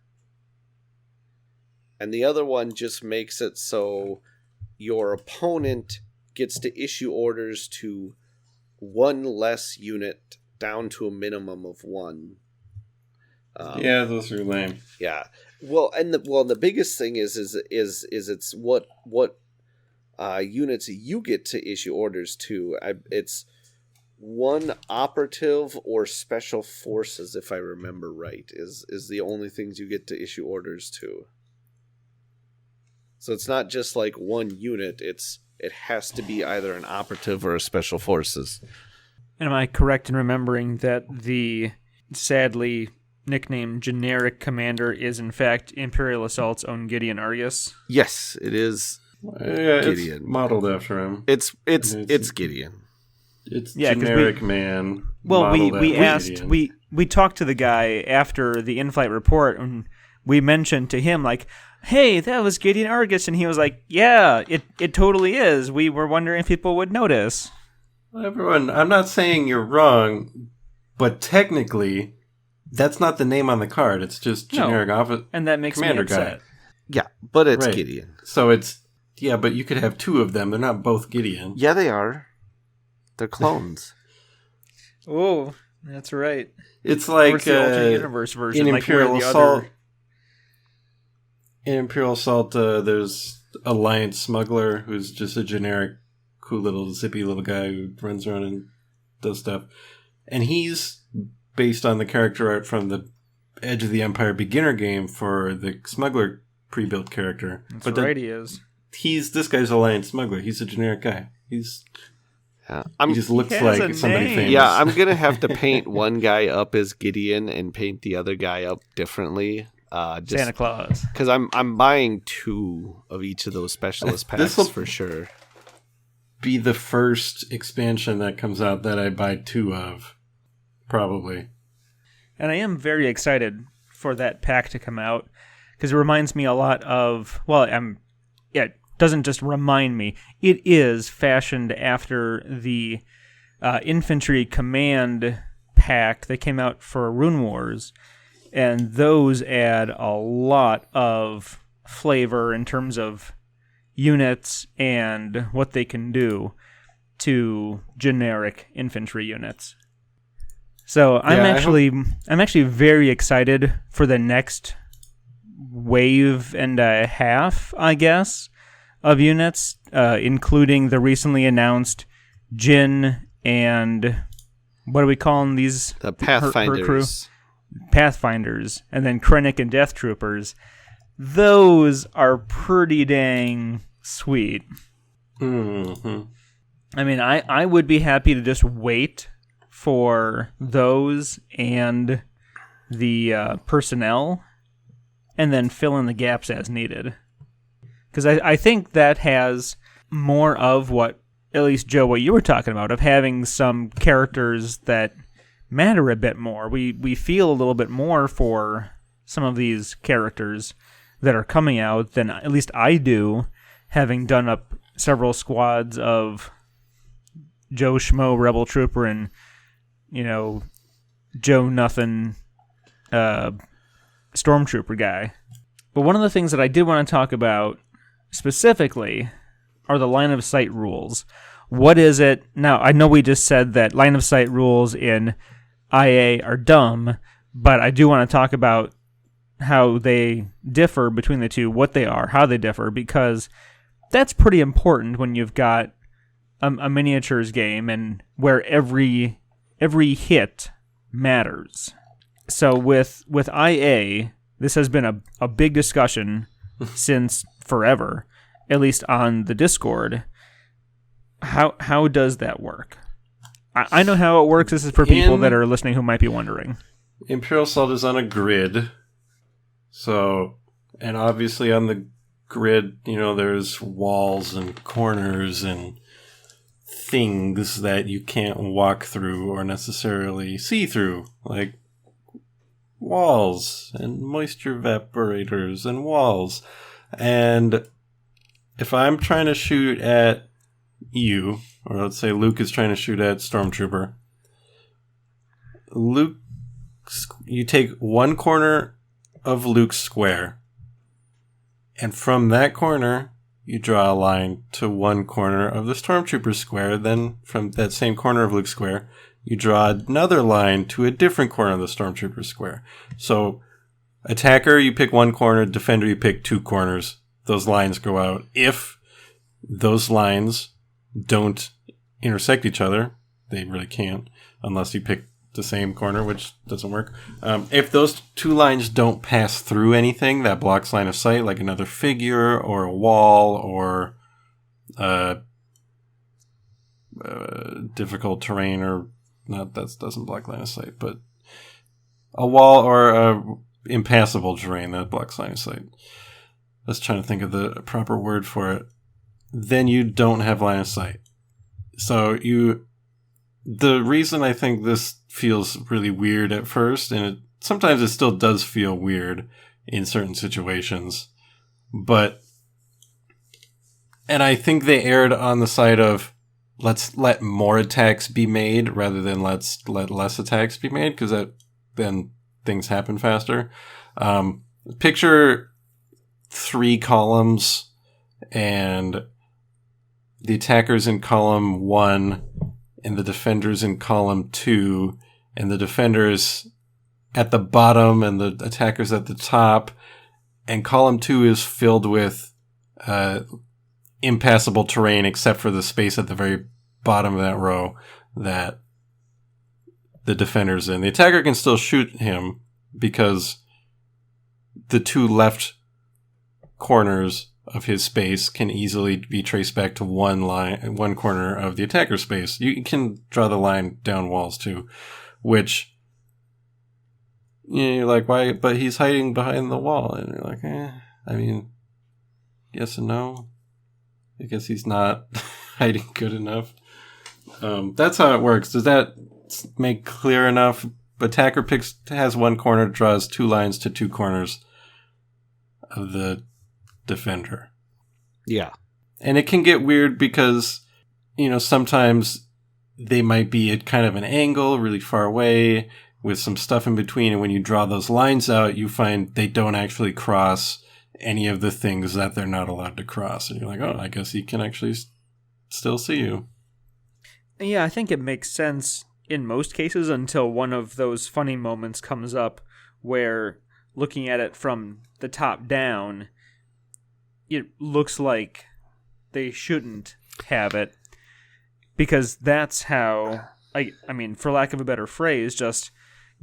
and the other one just makes it so your opponent gets to issue orders to 1 less unit down to a minimum of 1. Yeah, those are lame. Yeah. Well, the biggest thing is it's what units you get to issue orders to. It's 1 operative or special forces, if I remember right, is the only things you get to issue orders to. So it's not just like 1 unit. It has to be either an operative or a special forces. And am I correct in remembering that the sadly nicknamed generic commander is in fact Imperial Assault's own Gideon Argus? Yes, it is. Gideon. It's modeled after him. It's Gideon. It's generic man. Well, we talked to the guy after the in-flight report, and we mentioned to him like, "Hey, that was Gideon Argus," and he was like, "Yeah, it totally is. We were wondering if people would notice." Well, everyone, I'm not saying you're wrong, but technically, that's not the name on the card. It's just generic office, and that makes commander me upset. guy. Yeah, but it's Gideon. So but you could have 2 of them. They're not both Gideon. Yeah, they are. They're clones. Oh, that's right. It's like the alternate universe version, in like Imperial the Assault. other... In Imperial Assault, there's Alliance Smuggler, who's just a generic, cool little zippy little guy who runs around and does stuff, and he's based on the character art from the Edge of the Empire beginner game for the Smuggler pre-built character. That's right, he is. This guy's Alliance Smuggler. He's a generic guy. He just looks like somebody name. famous. Yeah, I'm gonna have to paint one guy up as Gideon and paint the other guy up differently. Santa Claus. Because I'm buying 2 of each of those specialist packs for sure. Be the first expansion that comes out that I buy 2 of, probably. And I am very excited for that pack to come out because it reminds me a lot of. It doesn't just remind me; it is fashioned after the infantry command pack that came out for Rune Wars, and those add a lot of flavor in terms of units and what they can do to generic infantry units. So I'm Yeah, actually very excited for the next wave and a half, I guess, of units, including the recently announced Jin and what are we calling these? The Her crew? Pathfinders. Pathfinders, and then Krennic and Death Troopers. Those are pretty dang sweet. Mm-hmm. I mean, I would be happy to just wait for those and the personnel and then fill in the gaps as needed. Because I think that has more of what, at least Joe, what you were talking about, of having some characters that matter a bit more. We feel a little bit more for some of these characters that are coming out than at least I do, having done up several squads of Joe Schmo Rebel Trooper and, Joe Nothing Stormtrooper guy. But one of the things that I did want to talk about specifically are the line of sight rules. What is it? Now, I know we just said that line of sight rules in IA are dumb, but I do want to talk about how they differ between the two, what they are, how they differ, because that's pretty important when you've got a miniatures game and where every hit matters. So with IA, this has been a big discussion since forever, at least on the Discord. How does that work? I know how it works. This is for people that are listening who might be wondering. Imperial Assault is on a grid. So, and obviously on the grid, there's walls and corners and things that you can't walk through or necessarily see through, like walls and moisture evaporators and walls. And if I'm trying to shoot at you, or let's say Luke is trying to shoot at Stormtrooper, you take one corner of Luke's square, and from that corner, you draw a line to one corner of the Stormtrooper square. Then from that same corner of Luke's square, you draw another line to a different corner of the Stormtrooper square. So, attacker, you pick one corner. Defender, you pick two corners. Those lines go out. If those lines don't intersect each other, they really can't, unless you pick the same corner, which doesn't work. If those two lines don't pass through anything that blocks line of sight, like another figure or a wall or difficult terrain, or not, that doesn't block line of sight, but a wall or a impassable terrain that blocks line of sight. Let's try to think of the proper word for it. Then you don't have line of sight. So the reason I think this feels really weird at first, and sometimes it still does feel weird in certain situations, and I think they erred on the side of let's let more attacks be made rather than let's let less attacks be made, because then things happen faster. Picture 3 columns, and the attackers in column 1 and the defenders in column 2, and the defenders at the bottom and the attackers at the top, and column 2 is filled with impassable terrain except for the space at the very bottom of that row that the defender's in. The attacker can still shoot him because the 2 left corners of his space can easily be traced back to one corner of the attacker's space. You can draw the line down walls too, which you're like, why? But he's hiding behind the wall, and you're like, I mean, yes and no. I guess he's not hiding good enough. That's how it works. Does that make clear enough? Attacker has one corner, draws 2 lines to 2 corners of the defender. Yeah. And it can get weird because, sometimes they might be at kind of an angle really far away with some stuff in between. And when you draw those lines out, you find they don't actually cross any of the things that they're not allowed to cross. And you're like, oh, I guess he can actually still see you. Yeah, I think it makes sense in most cases until one of those funny moments comes up where, looking at it from the top down, it looks like they shouldn't have it, because that's how, I mean, for lack of a better phrase, just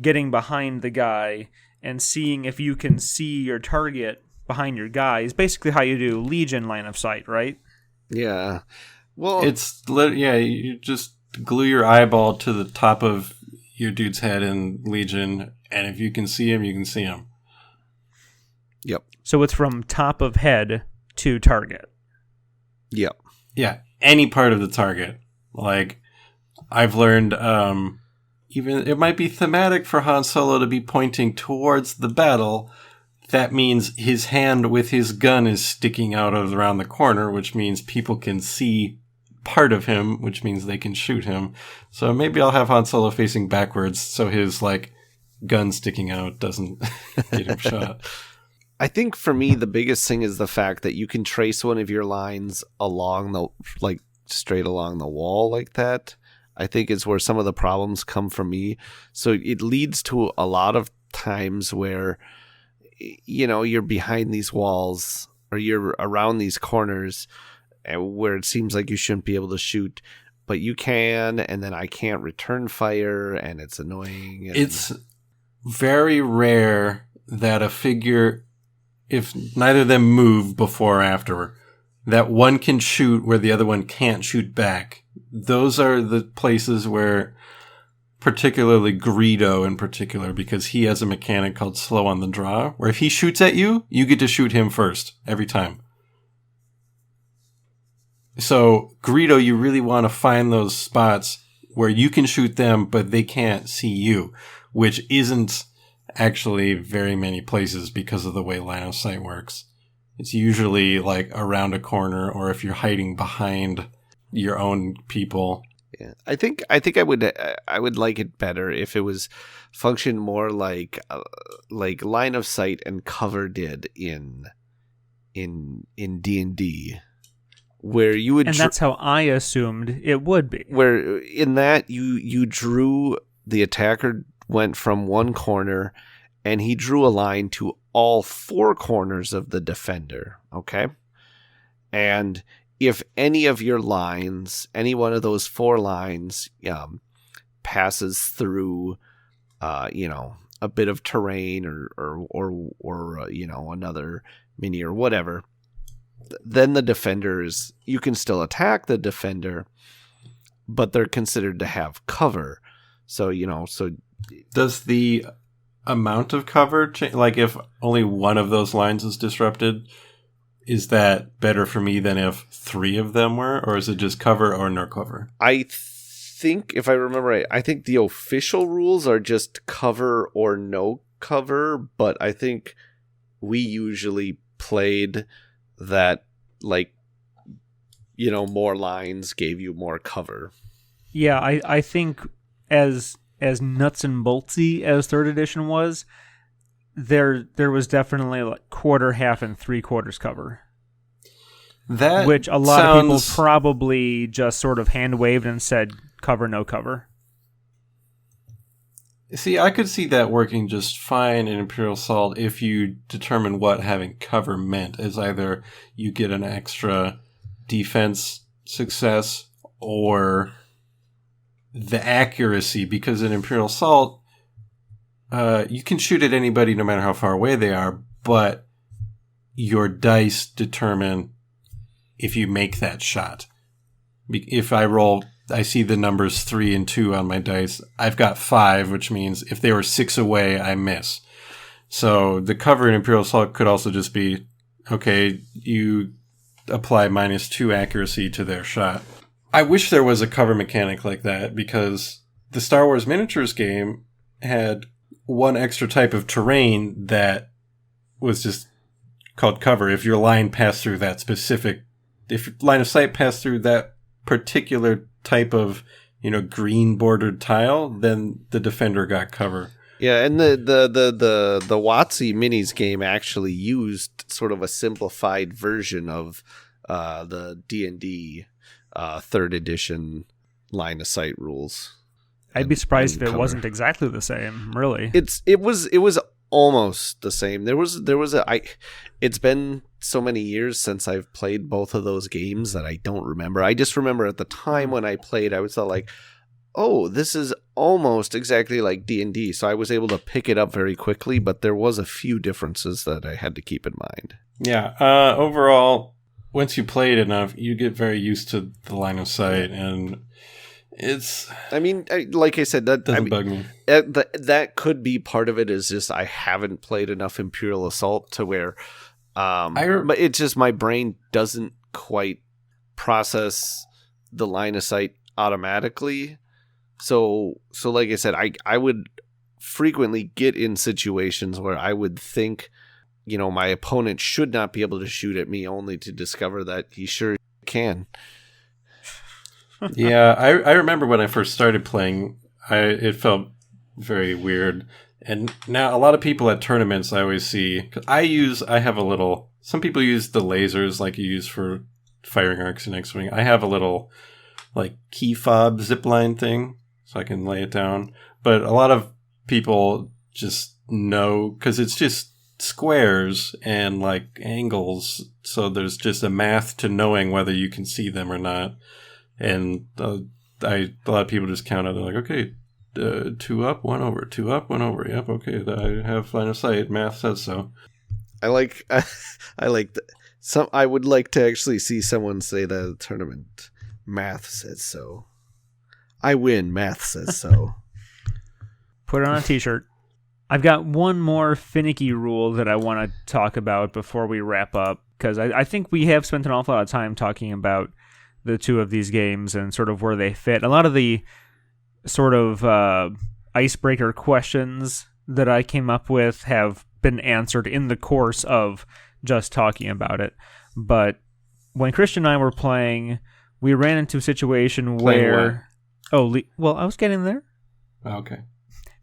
getting behind the guy and seeing if you can see your target behind your guy is basically how you do Legion line of sight, right? Yeah. Well, you just glue your eyeball to the top of your dude's head in Legion, and if you can see him, you can see him. Yep. So it's from top of head to target. Yep. Yeah, any part of the target. Like, I've learned, even it might be thematic for Han Solo to be pointing towards the battle. That means his hand with his gun is sticking out of around the corner, which means people can see part of him, which means they can shoot him. So maybe I'll have Han Solo facing backwards so his, like, gun sticking out doesn't get him shot. I think for me, the biggest thing is the fact that you can trace one of your lines along the, like, straight along the wall like that. I think is where some of the problems come from me. So it leads to a lot of times where, you know, you're behind these walls or you're around these corners where it seems like you shouldn't be able to shoot, but you can, and then I can't return fire, and it's annoying. And it's very rare that a figure, if neither of them move before or after, that one can shoot where the other one can't shoot back. Those are the places where, particularly Greedo in particular, because he has a mechanic called slow on the draw, where if he shoots at you, you get to shoot him first, every time. So, Greedo, you really want to find those spots where you can shoot them, but they can't see you, which isn't actually very many places because of the way line of sight works. It's usually like around a corner, or if you're hiding behind your own people. Yeah, I think I would like it better if it was functioned more like line of sight and cover did in D&D, where you would, and that's how I assumed it would be. Where in that you drew, the attacker went from one corner, and he drew a line to all four corners of the defender. Okay, and if any of your lines, any one of those four lines, passes through, a bit of terrain or another mini or whatever, then the defenders, you can still attack the defender, but they're considered to have cover. So does the amount of cover change? Like, if only one of those lines is disrupted, is that better for me than if three of them were, or is it just cover or no cover? I think, if I remember right, I think the official rules are just cover or no cover, but I think we usually played that, like, more lines gave you more cover. Yeah, I think as nuts and boltsy as 3rd edition was, there was definitely like quarter, half, and 3/4 cover. That which a lot of people probably just sort of hand waved and said cover, no cover. See, I could see that working just fine in Imperial Assault if you determine what having cover meant, as either you get an extra defense success or the accuracy, because in Imperial Assault, you can shoot at anybody no matter how far away they are, but your dice determine if you make that shot. If I see the numbers 3 and 2 on my dice, I've got 5, which means if they were 6 away, I miss. So the cover in Imperial Assault could also just be, okay, you apply -2 accuracy to their shot. I wish there was a cover mechanic like that, because the Star Wars miniatures game had one extra type of terrain that was just called cover. If your line passed through that specific, if your line of sight passed through that particular type of, green bordered tile, then the defender got cover. Yeah, and the WotC minis game actually used sort of a simplified version of the D&D 3rd edition line of sight rules. I'd be surprised if it cover. wasn't exactly the same. Really, It was almost the same. It's been so many years since I've played both of those games that I don't remember. I just remember at the time when I played, I was like, oh, this is almost exactly like D&D. So I was able to pick it up very quickly, but there was a few differences that I had to keep in mind. Yeah. Overall, once you play it enough, you get very used to the line of sight, and it's... I mean, like I said, that doesn't bug me. That could be part of it, is just I haven't played enough Imperial Assault to where... but it's just my brain doesn't quite process the line of sight automatically. So like I said, I would frequently get in situations where I would think, my opponent should not be able to shoot at me, only to discover that he sure can. Yeah, I remember when I first started playing, it felt very weird. And now a lot of people at tournaments I always see, 'cause some people use the lasers like you use for firing arcs and X-Wing. I have a little like key fob zipline thing, so I can lay it down. But a lot of people just know, because it's just squares and like angles, so there's just a math to knowing whether you can see them or not. And a lot of people just count out. They're like, okay, 2 up, 1 over, 2 up, 1 over. Yep, okay, I have line of sight. Math says so. I like I would like to actually see someone say that at a tournament. Math says so. I win. Math says so. put it on a t-shirt. I've got one more finicky rule that I want to talk about before we wrap up, because I think we have spent an awful lot of time talking about the two of these games and sort of where they fit. A lot of the sort of icebreaker questions that I came up with have been answered in the course of just talking about it. But when Christian and I were playing, we ran into a situation where... well, I was getting there. Okay.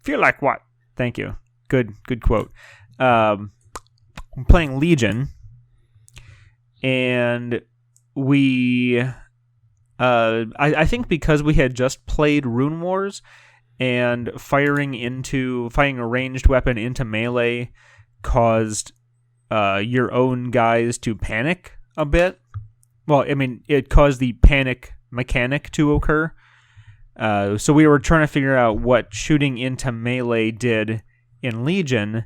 Feel like what? Thank you. Good quote. I'm playing Legion, and we... I think because we had just played Rune Wars, and firing a ranged weapon into melee caused your own guys to panic a bit. Well, I mean, it caused the panic mechanic to occur. So we were trying to figure out what shooting into melee did in Legion,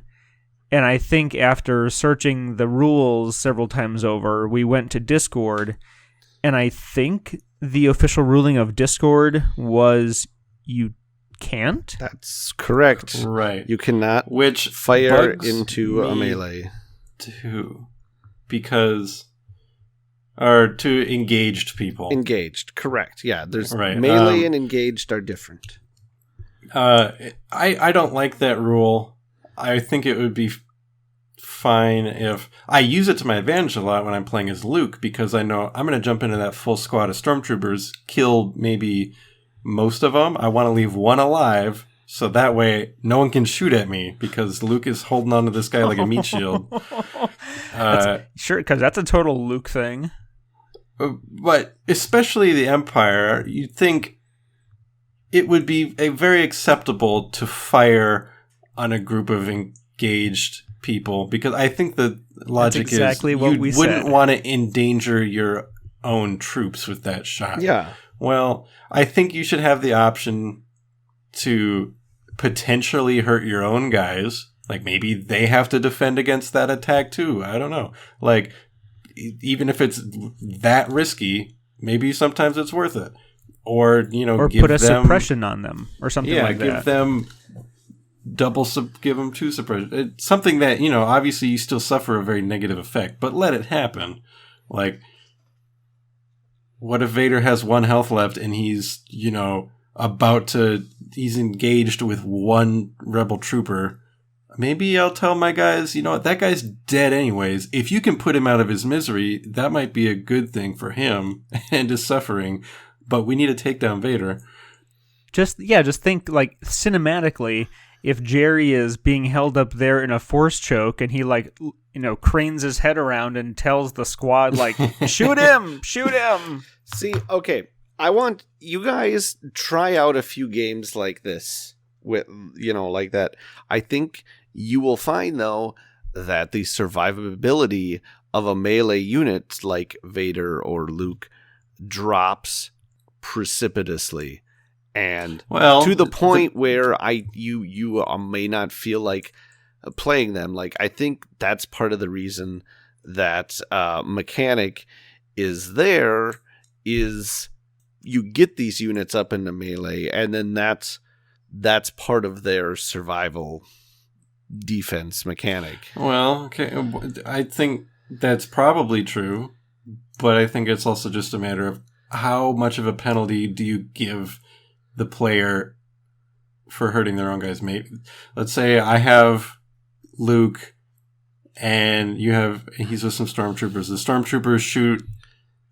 and I think after searching the rules several times over, we went to Discord, and I think the official ruling of Discord was you can't? That's correct. Right. You cannot fire into a melee. To engaged people. Engaged, correct. Yeah, there's melee and engaged are different. I don't like that rule. I think it would be fine if... I use it to my advantage a lot when I'm playing as Luke, because I know I'm going to jump into that full squad of stormtroopers, kill maybe most of them. I want to leave one alive, so that way no one can shoot at me, because Luke is holding on to this guy like a meat shield. Sure, because that's a total Luke thing. But especially the Empire, you'd think it would be very acceptable to fire on a group of engaged people, because I think the logic is you wouldn't want to endanger your own troops with that shot. Yeah. Well, I think you should have the option to potentially hurt your own guys. Like, maybe they have to defend against that attack too. I don't know. Like, even if it's that risky, maybe sometimes it's worth it. Or, or put a suppression on them or something like that. Yeah, give them give them 2 suppression. It's something that, obviously you still suffer a very negative effect, but let it happen. Like, what if Vader has 1 health left and he's, he's engaged with 1 rebel trooper? Maybe I'll tell my guys, that guy's dead anyways. If you can put him out of his misery, that might be a good thing for him and his suffering, but we need to take down Vader. Just think, like, cinematically, if Jerry is being held up there in a force choke and he, cranes his head around and tells the squad, like, shoot him! See, okay, I want you guys try out a few games like this with, like that. I think you will find though that the survivability of a melee unit like Vader or Luke drops precipitously, and to the point where you may not feel like playing them. Like, I think that's part of the reason that mechanic is there, is you get these units up into melee, and then that's part of their survival defense mechanic. Well, okay, I think that's probably true, but I think it's also just a matter of how much of a penalty do you give the player for hurting their own guys. Maybe, let's say I have Luke and he's with some stormtroopers. The stormtroopers shoot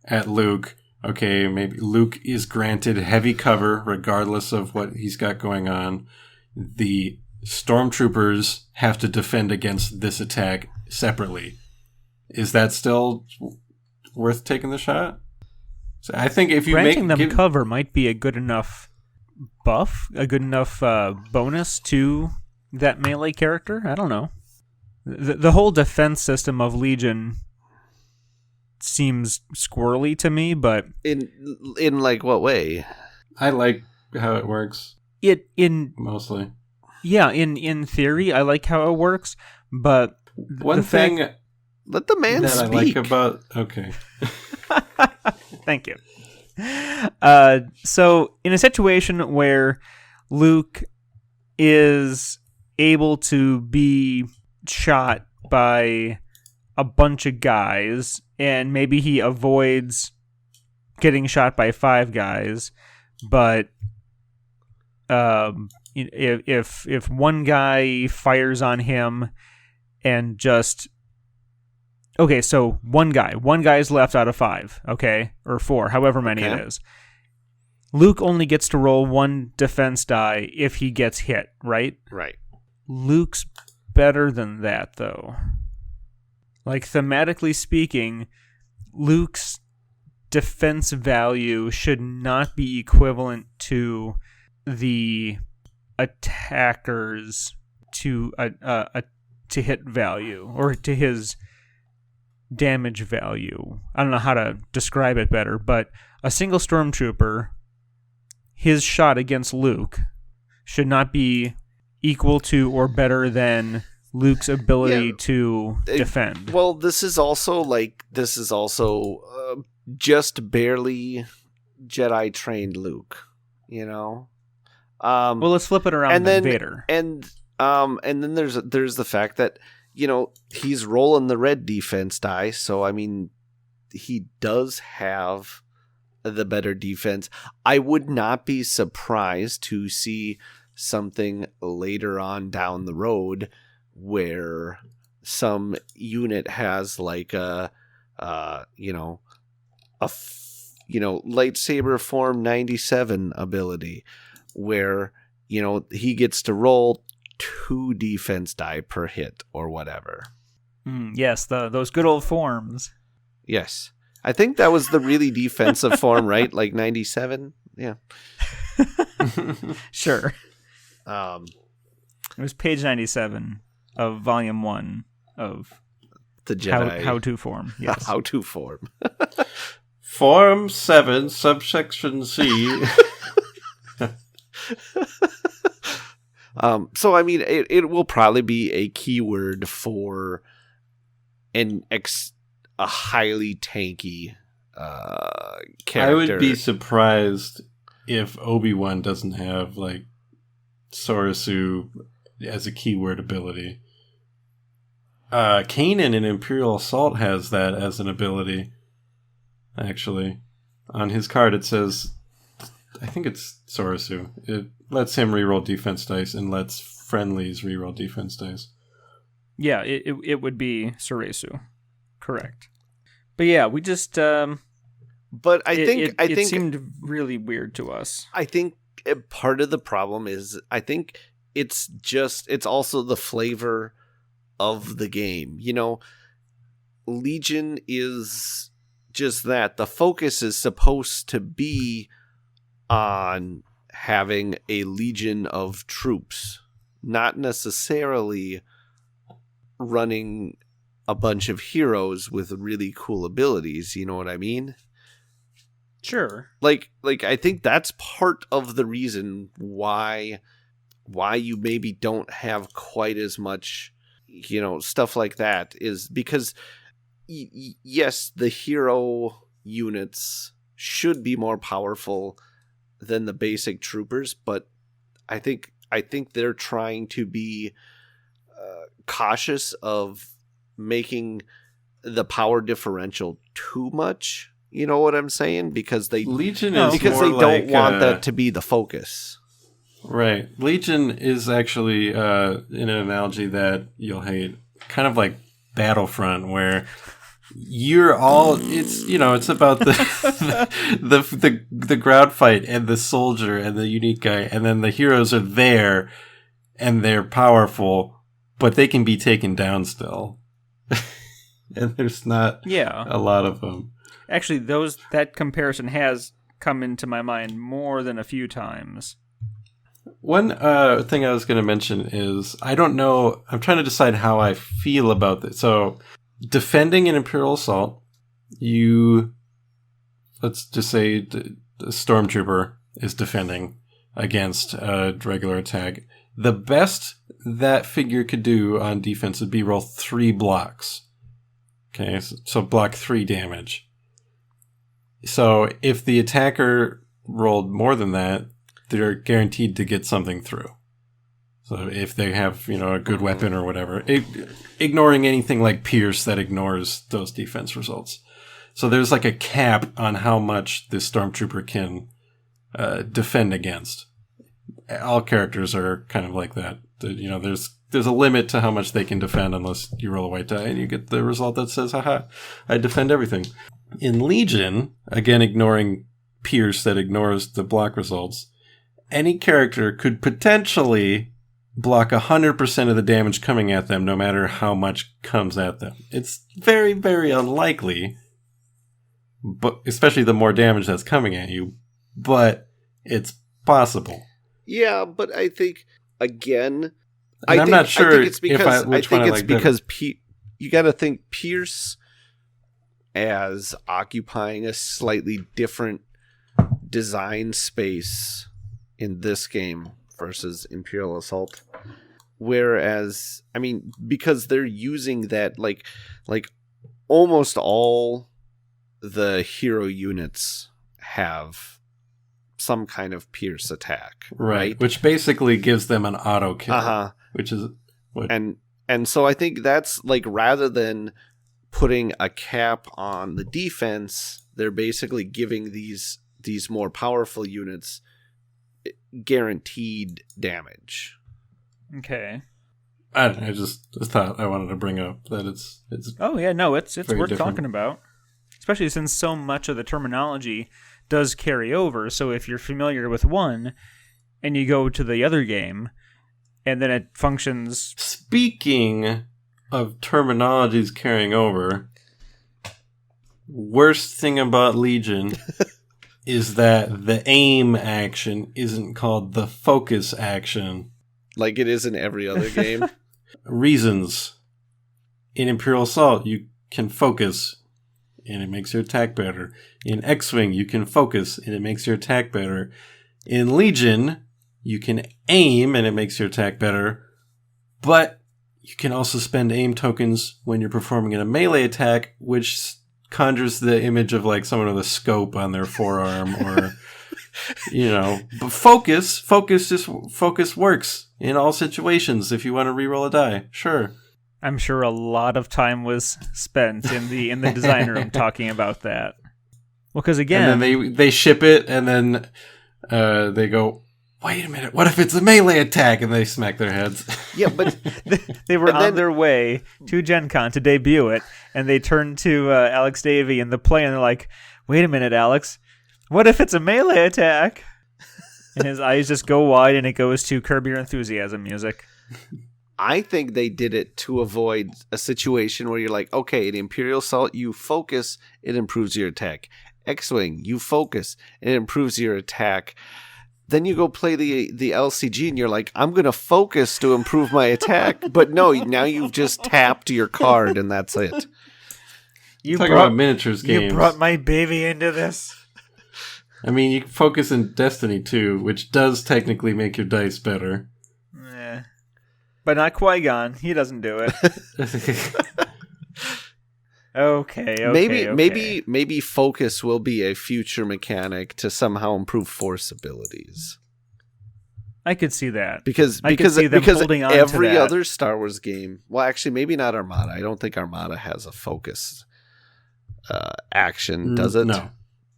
at Luke. Okay, maybe Luke is granted heavy cover regardless of what he's got going on. The stormtroopers have to defend against this attack separately. Is that still worth taking the shot? So I think if you granting them cover might be a good enough buff, a good enough bonus to that melee character. I don't know. The whole defense system of Legion seems squirrely to me, but in like what way? I like how it works. Mostly. Yeah, in theory, I like how it works, but one thing let the man that speak. I like about okay. Thank you. So in a situation where Luke is able to be shot by a bunch of guys, and maybe he avoids getting shot by 5 guys, but if one guy fires on him and just okay, so one guy's left out of 5, okay, or 4, however many it is. Luke only gets to roll 1 defense die if he gets hit, right? Right. Luke's better than that, though. Like, thematically speaking, Luke's defense value should not be equivalent to the attacker's to hit value, or to his damage value. I don't know how to describe it better, but a single stormtrooper, his shot against Luke should not be equal to or better than Luke's ability to defend. Well, this is also just barely Jedi trained Luke, Well, let's flip it around. And then Vader, and then there's the fact that he's rolling the red defense die, so I mean he does have the better defense. I would not be surprised to see something later on down the road where some unit has like a lightsaber form 97 ability where he gets to roll 2 defense die per hit or whatever. Yes, those good old forms. Yes. I think that was the really defensive form, right? Like 97? Yeah. Sure. It was page 97 of volume 1 of the Jedi how-to form. Yes. How-to form. Form 7, subsection C. So I mean, it will probably be a keyword for a highly tanky character. I would be surprised if Obi-Wan doesn't have like Sorasu as a keyword ability. Kanan in Imperial Assault has that as an ability. Actually, on his card it says, I think it's Sorasu. It lets him reroll defense dice and lets friendlies reroll defense dice. Yeah, it would be Sorasu. Correct. But yeah, we just but I think it seemed really weird to us. I think part of the problem is it's also the flavor of the game. Legion is just that. The focus is supposed to be on having a legion of troops, not necessarily running a bunch of heroes with really cool abilities. You know what I mean? Sure. Like I think that's part of the reason why you maybe don't have quite as much, stuff like that, is because yes, the hero units should be more powerful than the basic troopers, but I think they're trying to be cautious of making the power differential too much. You know what I'm saying? Because they Legion is because more they don't like, want that to be the focus. Right. Legion is actually, in an analogy that you'll hate, kind of like Battlefront, where you're all, it's about the ground fight and the soldier and the unique guy, and then the heroes are there and they're powerful, but they can be taken down still. And there's not a lot of them. Actually, that comparison has come into my mind more than a few times. One thing I was going to mention is, I don't know, I'm trying to decide how I feel about this. So, defending an Imperial Assault, let's just say the Stormtrooper is defending against a regular attack. The best that figure could do on defense would be roll 3 blocks. Okay, so block 3 damage. So if the attacker rolled more than that, they're guaranteed to get something through. So if they have, a good weapon or whatever, ignoring anything like Pierce that ignores those defense results. So there's like a cap on how much this Stormtrooper can defend against. All characters are kind of like that. There's a limit to how much they can defend unless you roll a white die and you get the result that says, haha, I defend everything. In Legion, again ignoring Pierce that ignores the block results, any character could potentially block 100% of the damage coming at them, no matter how much comes at them. It's very, very unlikely, but especially the more damage that's coming at you, but it's possible. Yeah, but I think, again, I'm not sure I think it's because, because you got to think Pierce as occupying a slightly different design space in this game versus Imperial Assault. Whereas, because they're using that, like almost all the hero units have some kind of Pierce attack. Right? Which basically gives them an auto kill. Which is what... And so I think that's rather than putting a cap on the defense, they're basically giving these more powerful units guaranteed damage. Okay. I just thought I wanted to bring up that it's oh yeah, no, it's worth different. talking about, especially since so much of the terminology does carry over. So if you're familiar with one and you go to the other game and then it functions. Speaking of terminologies carrying over, worst thing about Legion is that the aim action isn't called the focus action. Like it is in every other game. Reasons. In Imperial Assault, you can focus, and it makes your attack better. In X-Wing, you can focus, and it makes your attack better. In Legion, you can aim, and it makes your attack better. But you can also spend aim tokens when you're performing a melee attack, which conjures the image of someone with a scope on their forearm, or But focus works in all situations. If you want to reroll a die, sure. I'm sure a lot of time was spent in the design room talking about that. Well, because again, and then they ship it, and then they go, wait a minute, what if it's a melee attack? And they smack their heads. Yeah, but they were on their way to Gen Con to debut it, and they turned to Alex Davey in the play, and they're like, wait a minute, Alex, what if it's a melee attack? And his eyes just go wide, and it goes to Curb Your Enthusiasm music. I think they did it to avoid a situation where you're like, okay, in Imperial Assault, you focus, it improves your attack. X-Wing, you focus, and it improves your attack. Then you go play the LCG and you're like, I'm going to focus to improve my attack. But no, now you've just tapped your card and that's it. You talking about miniatures games. You brought my baby into this. I mean, you can focus in Destiny too, which does technically make your dice better. Yeah. But not Qui-Gon. He doesn't do it. Okay. Maybe focus will be a future mechanic to somehow improve force abilities. I could see that. Because every other Star Wars game, well, actually, maybe not Armada. I don't think Armada has a focus action, does it? No.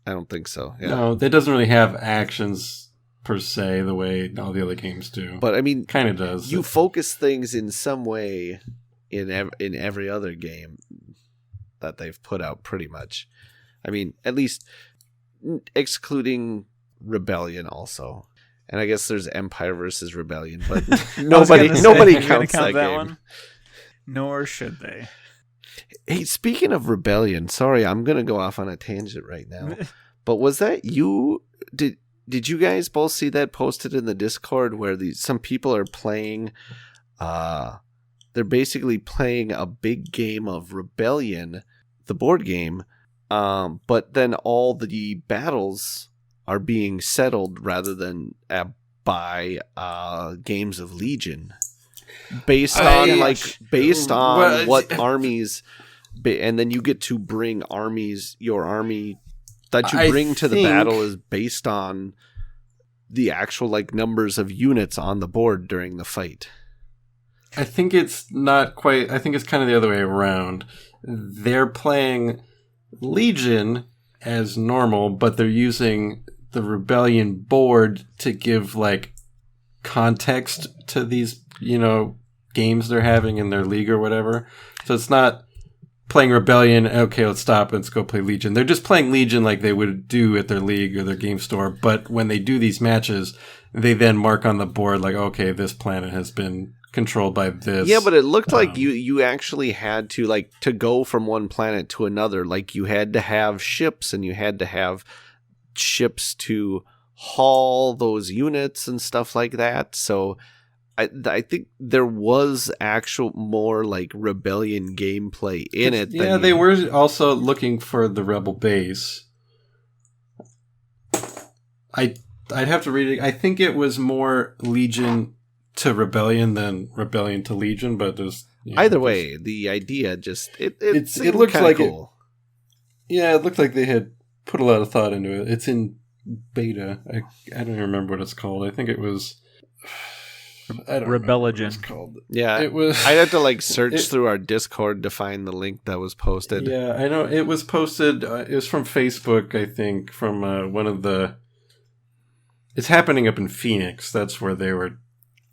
I don't think so. Yeah. No, it doesn't really have actions per se the way all the other games do. But I mean, kind of does. You focus things in some way in every other game that they've put out, pretty much. I mean, at least excluding Rebellion also. And I guess there's Empire versus Rebellion, but nobody counts that game. One? Nor should they. Hey, speaking of Rebellion, sorry, I'm going to go off on a tangent right now. But was that you? Did you guys both see that posted in the Discord where some people are playing they're basically playing a big game of Rebellion, the board game, but then all the battles are being settled rather than by games of Legion, based on what armies, and then you get to bring your army that you bring to the battle is based on the actual numbers of units on the board during the fight. I think it's not quite. I think it's kind of the other way around. They're playing Legion as normal, but they're using the Rebellion board to give context to these, games they're having in their league or whatever. So it's not playing Rebellion. Okay, let's stop. Let's go play Legion. They're just playing Legion like they would do at their league or their game store. But when they do these matches, they then mark on the board okay, this planet has been controlled by this. Yeah, but it looked like you actually had to to go from one planet to another. You had to have ships, and you had to have ships to haul those units and stuff like that. So I think there was actual more Rebellion gameplay in it. Yeah, they were also looking for the Rebel base. I'd have to read it. I think it was more Legion to Rebellion than Rebellion to Legion, but there's either way, the idea just it looks like cool. It looked like they had put a lot of thought into it. It's in beta. I don't even remember what it's called. I think it was Rebellion. It's called. Yeah, it was. I had to search through our Discord to find the link that was posted. Yeah, I know it was posted. It was from Facebook, I think, from one of the. It's happening up in Phoenix. That's where they were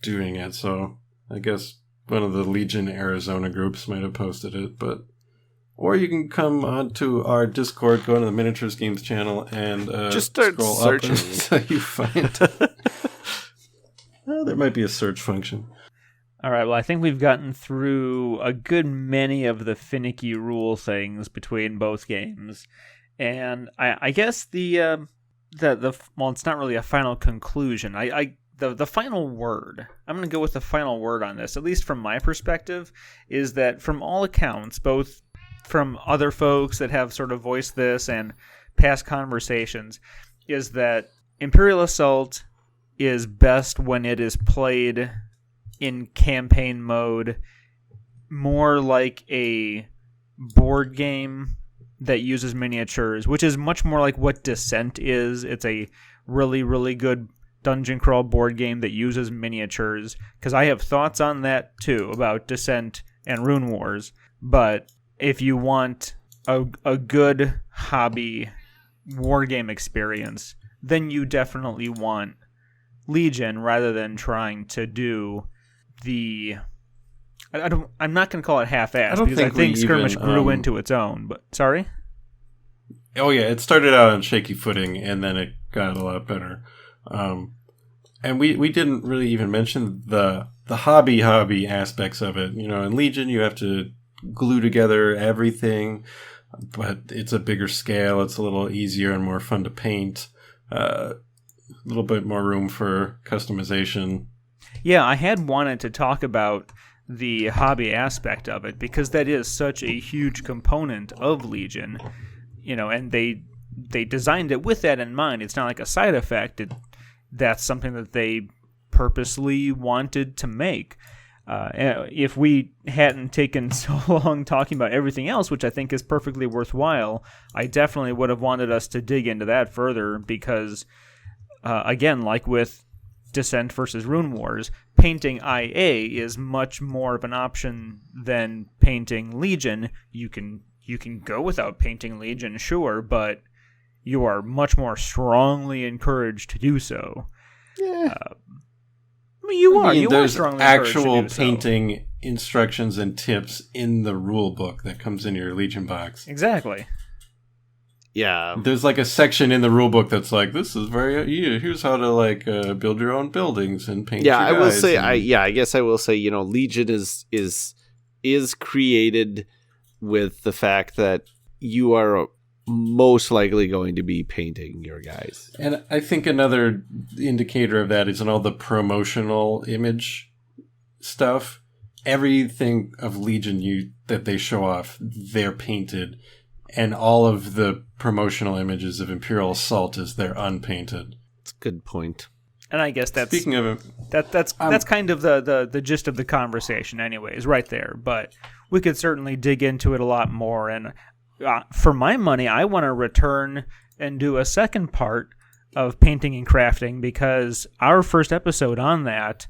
doing it. So I guess one of the Legion Arizona groups might have posted it, or you can come onto our Discord, go into the Miniatures Games channel, and just start scroll searching up until you find. There might be a search function. All right. Well, I think we've gotten through a good many of the finicky rule things between both games, and I guess the well, it's not really a final conclusion. The final word, I'm going to go with the final word on this, at least from my perspective, is that from all accounts, both from other folks that have sort of voiced this and past conversations, is that Imperial Assault is best when it is played in campaign mode, more like a board game that uses miniatures, which is much more like what Descent is. It's a really, really good dungeon crawl board game that uses miniatures, because I have thoughts on that too about Descent and Rune Wars. But if you want a good hobby war game experience, then you definitely want Legion rather than trying to do the I'm not going to call it half-assed, because I think Skirmish grew into its own. But sorry? Oh yeah, it started out on shaky footing and then it got a lot better. And we didn't really even mention the hobby aspects of it. In Legion you have to glue together everything. but it's a bigger scale. It's a little easier and more fun to paint. A little bit more room for customization. Yeah, I had wanted to talk about the hobby aspect of it because that is such a huge component of Legion, and they designed it with that in mind. It's not like a side effect. That's something that they purposely wanted to make. If we hadn't taken so long talking about everything else, which I think is perfectly worthwhile, I definitely would have wanted us to dig into that further because, again, like with Descent versus Rune Wars, painting IA is much more of an option than painting Legion. You can go without painting Legion, sure, but you are much more strongly encouraged to do so. Yeah. You are there's strongly encouraged to actual do so. painting instructions and tips in the rule book that comes in your Legion box. Exactly. Yeah. There's like a section in the rule book that's like, this is here's how to build your own buildings and paint. Yeah, your I will guys say, and- I guess I will say, Legion is created with the fact that you are most likely going to be painting your guys. And I think another indicator of that is in all the promotional image stuff. Everything of Legion that they show off, they're painted. And all of the promotional images of Imperial Assault they're unpainted. That's a good point. And I guess that's Speaking of it, that's kind of the gist of the conversation anyways, right there. But we could certainly dig into it a lot more. And for my money, I want to return and do a second part of painting and crafting because our first episode on that,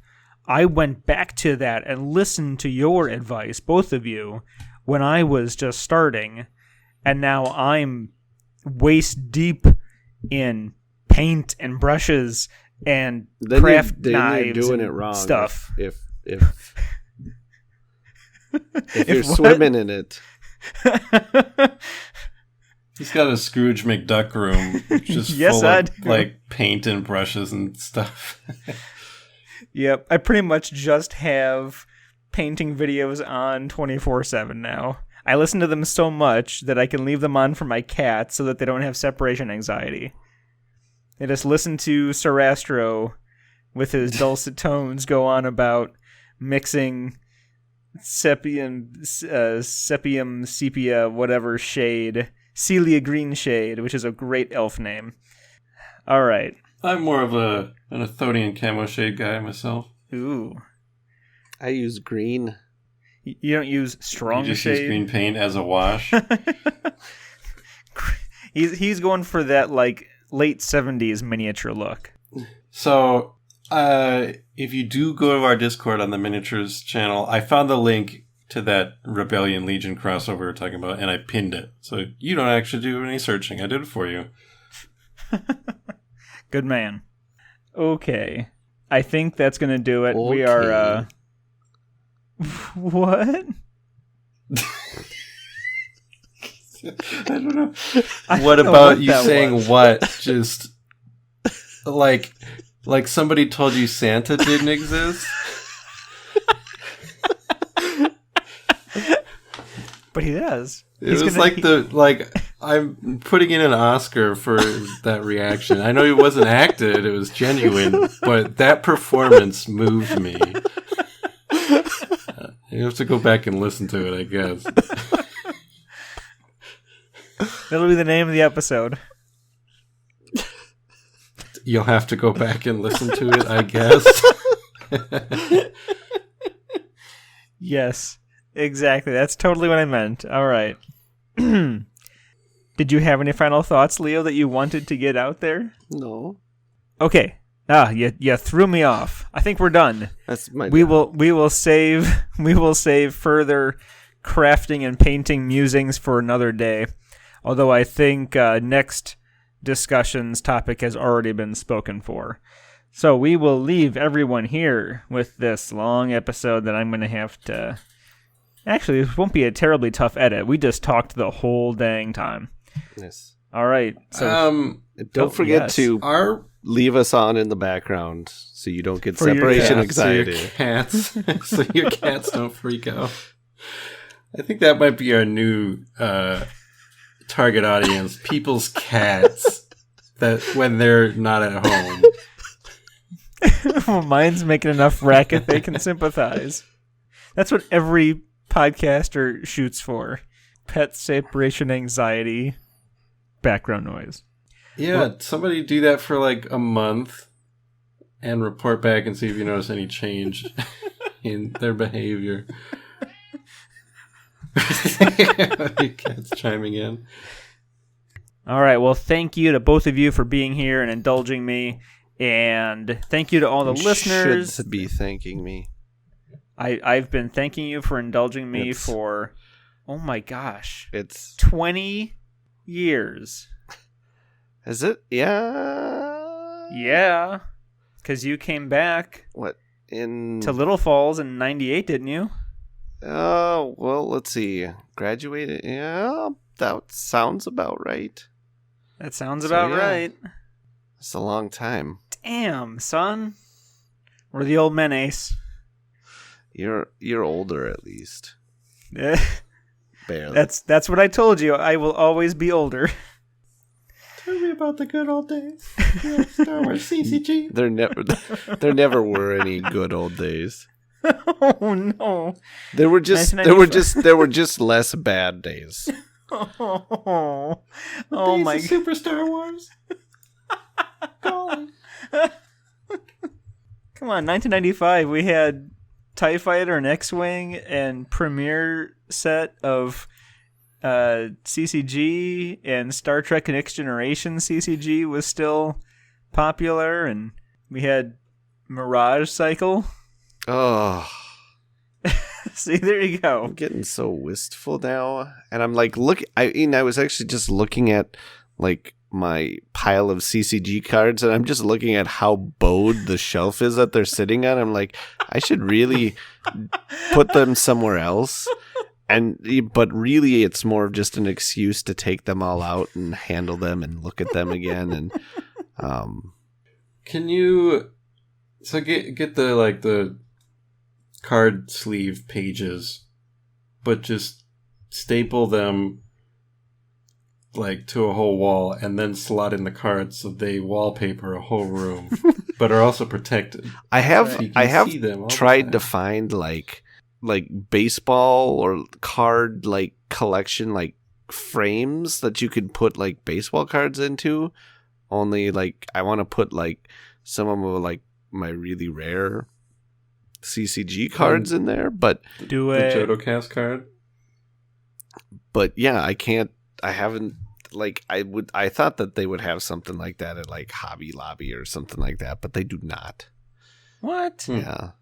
I went back to that and listened to your advice, both of you, when I was just starting. And now I'm waist deep in paint and brushes and craft knives you're doing and it wrong stuff. If you're swimming in it. he's got a Scrooge McDuck room just Yes, full I of do. paint and brushes and stuff. Yep, I pretty much just have painting videos on 24/7 now. I listen to them so much that I can leave them on for my cats so that they don't have separation anxiety. They just listen to Sarastro with his dulcet tones go on about mixing sepia, whatever shade, Celia Green shade, which is a great elf name. All right. I'm more of an Athonian camo shade guy myself. Ooh. I use green. You don't use strong You just shade? use green paint as a wash. He's going for that late 70s miniature look. So, if you do go to our Discord on the Miniatures channel, I found the link to that Rebellion Legion crossover we were talking about, and I pinned it. So you don't actually do any searching. I did it for you. Good man. Okay. I think that's going to do it. Okay. We are, What? I don't know. I What don't know about what you that saying was. what? Just like somebody told you Santa didn't exist? But he does. It was I'm putting in an Oscar for that reaction. I know it wasn't acted, it was genuine, but that performance moved me. You have to go back and listen to it, I guess. That'll be the name of the episode. You'll have to go back and listen to it, I guess. Yes, exactly. That's totally what I meant. All right. Did you have any final thoughts, Leo, that you wanted to get out there? No. Okay. You threw me off. I think we're done. That's my We will save further crafting and painting musings for another day. Although I think next discussion's topic has already been spoken for. So we will leave everyone here with this long episode that I'm going to have to... Actually, it won't be a terribly tough edit. We just talked the whole dang time. Yes. All right. So Don't forget yes. to leave us on in the background so you don't get For your separation cats, anxiety. So your cats don't freak out. I think that might be our new target audience, people's cats, that when they're not at home. Well, mine's making enough racket they can sympathize. That's what every podcaster shoots for. Pet separation anxiety, background noise. Yeah, somebody do that for like a month and report back and see if you notice any change in their behavior. Your cat's chiming in. All right, well, thank you to both of you for being here and indulging me. And thank you to all the listeners. Should be thanking me. I've been thanking you for indulging me for, oh my gosh, it's 20 years. Is it? Yeah. Yeah, because you came back. What in to Little Falls in '98, didn't you? Oh, well, let's see. Graduated. Yeah, that sounds about right. That sounds about right. It's a long time. Damn, son. We're the old men, Ace. You're older at least. Yeah. Barely. That's what I told you. I will always be older. Tell me about the good old days. Yeah, Star Wars CCG. There never were any good old days. Oh no. There were just less bad days. Oh days my of Super Star Wars. Come on, 1995 we had TIE Fighter and X-Wing and premiere set of CCG, and Star Trek Next Generation CCG was still popular, and we had Mirage Cycle. Oh. See, there you go. I'm getting so wistful now. And I'm like, I was actually just looking at like my pile of CCG cards, and I'm just looking at how bowed the shelf is that they're sitting on. I'm like, I should really put them somewhere else. But really, it's more of just an excuse to take them all out and handle them and look at them again. And can you get the card sleeve pages, but just staple them like to a whole wall and then slot in the cards so they wallpaper a whole room, but are also protected. I have see them tried to find like baseball or card like collection like frames that you could put like baseball cards into. Only like I want to put like some of them like my really rare CCG cards in there, but do it. The Jodo cast card. But yeah, I can't. I haven't. Like I thought that they would have something like that at like Hobby Lobby or something like that, but they do not. What? Yeah.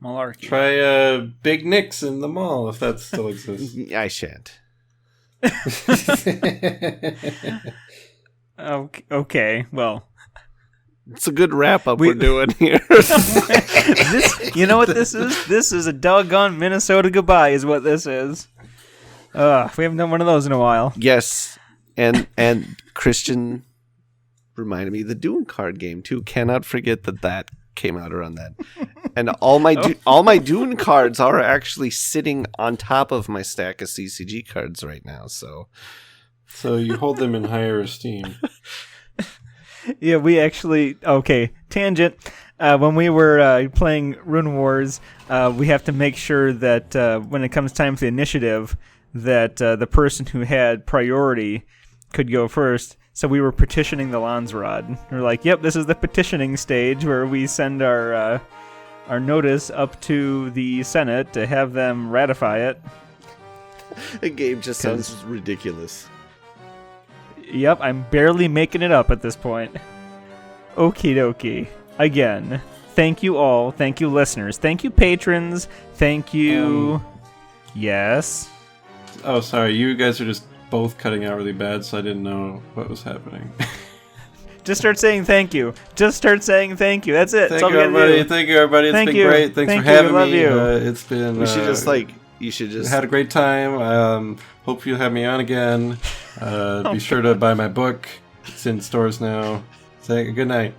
Malarkey. Try Big Nick's in the mall if that still exists. I shan't. Okay. Well, it's a good wrap up we're doing here. You know what this is? This is a doggone Minnesota goodbye, is what this is. We haven't done one of those in a while. Yes, and Christian reminded me the Dune card game too. Cannot forget that came out around that. And all my Dune cards are actually sitting on top of my stack of CCG cards right now. So you hold them in higher esteem. Yeah, we actually... Okay, tangent. When we were playing Rune Wars, we have to make sure that when it comes time for the initiative, that the person who had priority could go first. So we were petitioning the Landsrod. We're like, yep, this is the petitioning stage where we send our notice up to the Senate to have them ratify it. The game just sounds ridiculous. Yep, I'm barely making it up at this point. Okie dokie. Again, thank you all. Thank you, listeners. Thank you, patrons. Thank you... Yes? Oh, sorry. You guys are just both cutting out really bad, so I didn't know what was happening. Just start saying thank you. Just start saying thank you. That's it. Thank you, everybody. Thank you, everybody. It's been great. Thanks for having me. It's been... We should you should just... had a great time. Hope you'll have me on again. Be sure to buy my book. It's in stores now. Say good night.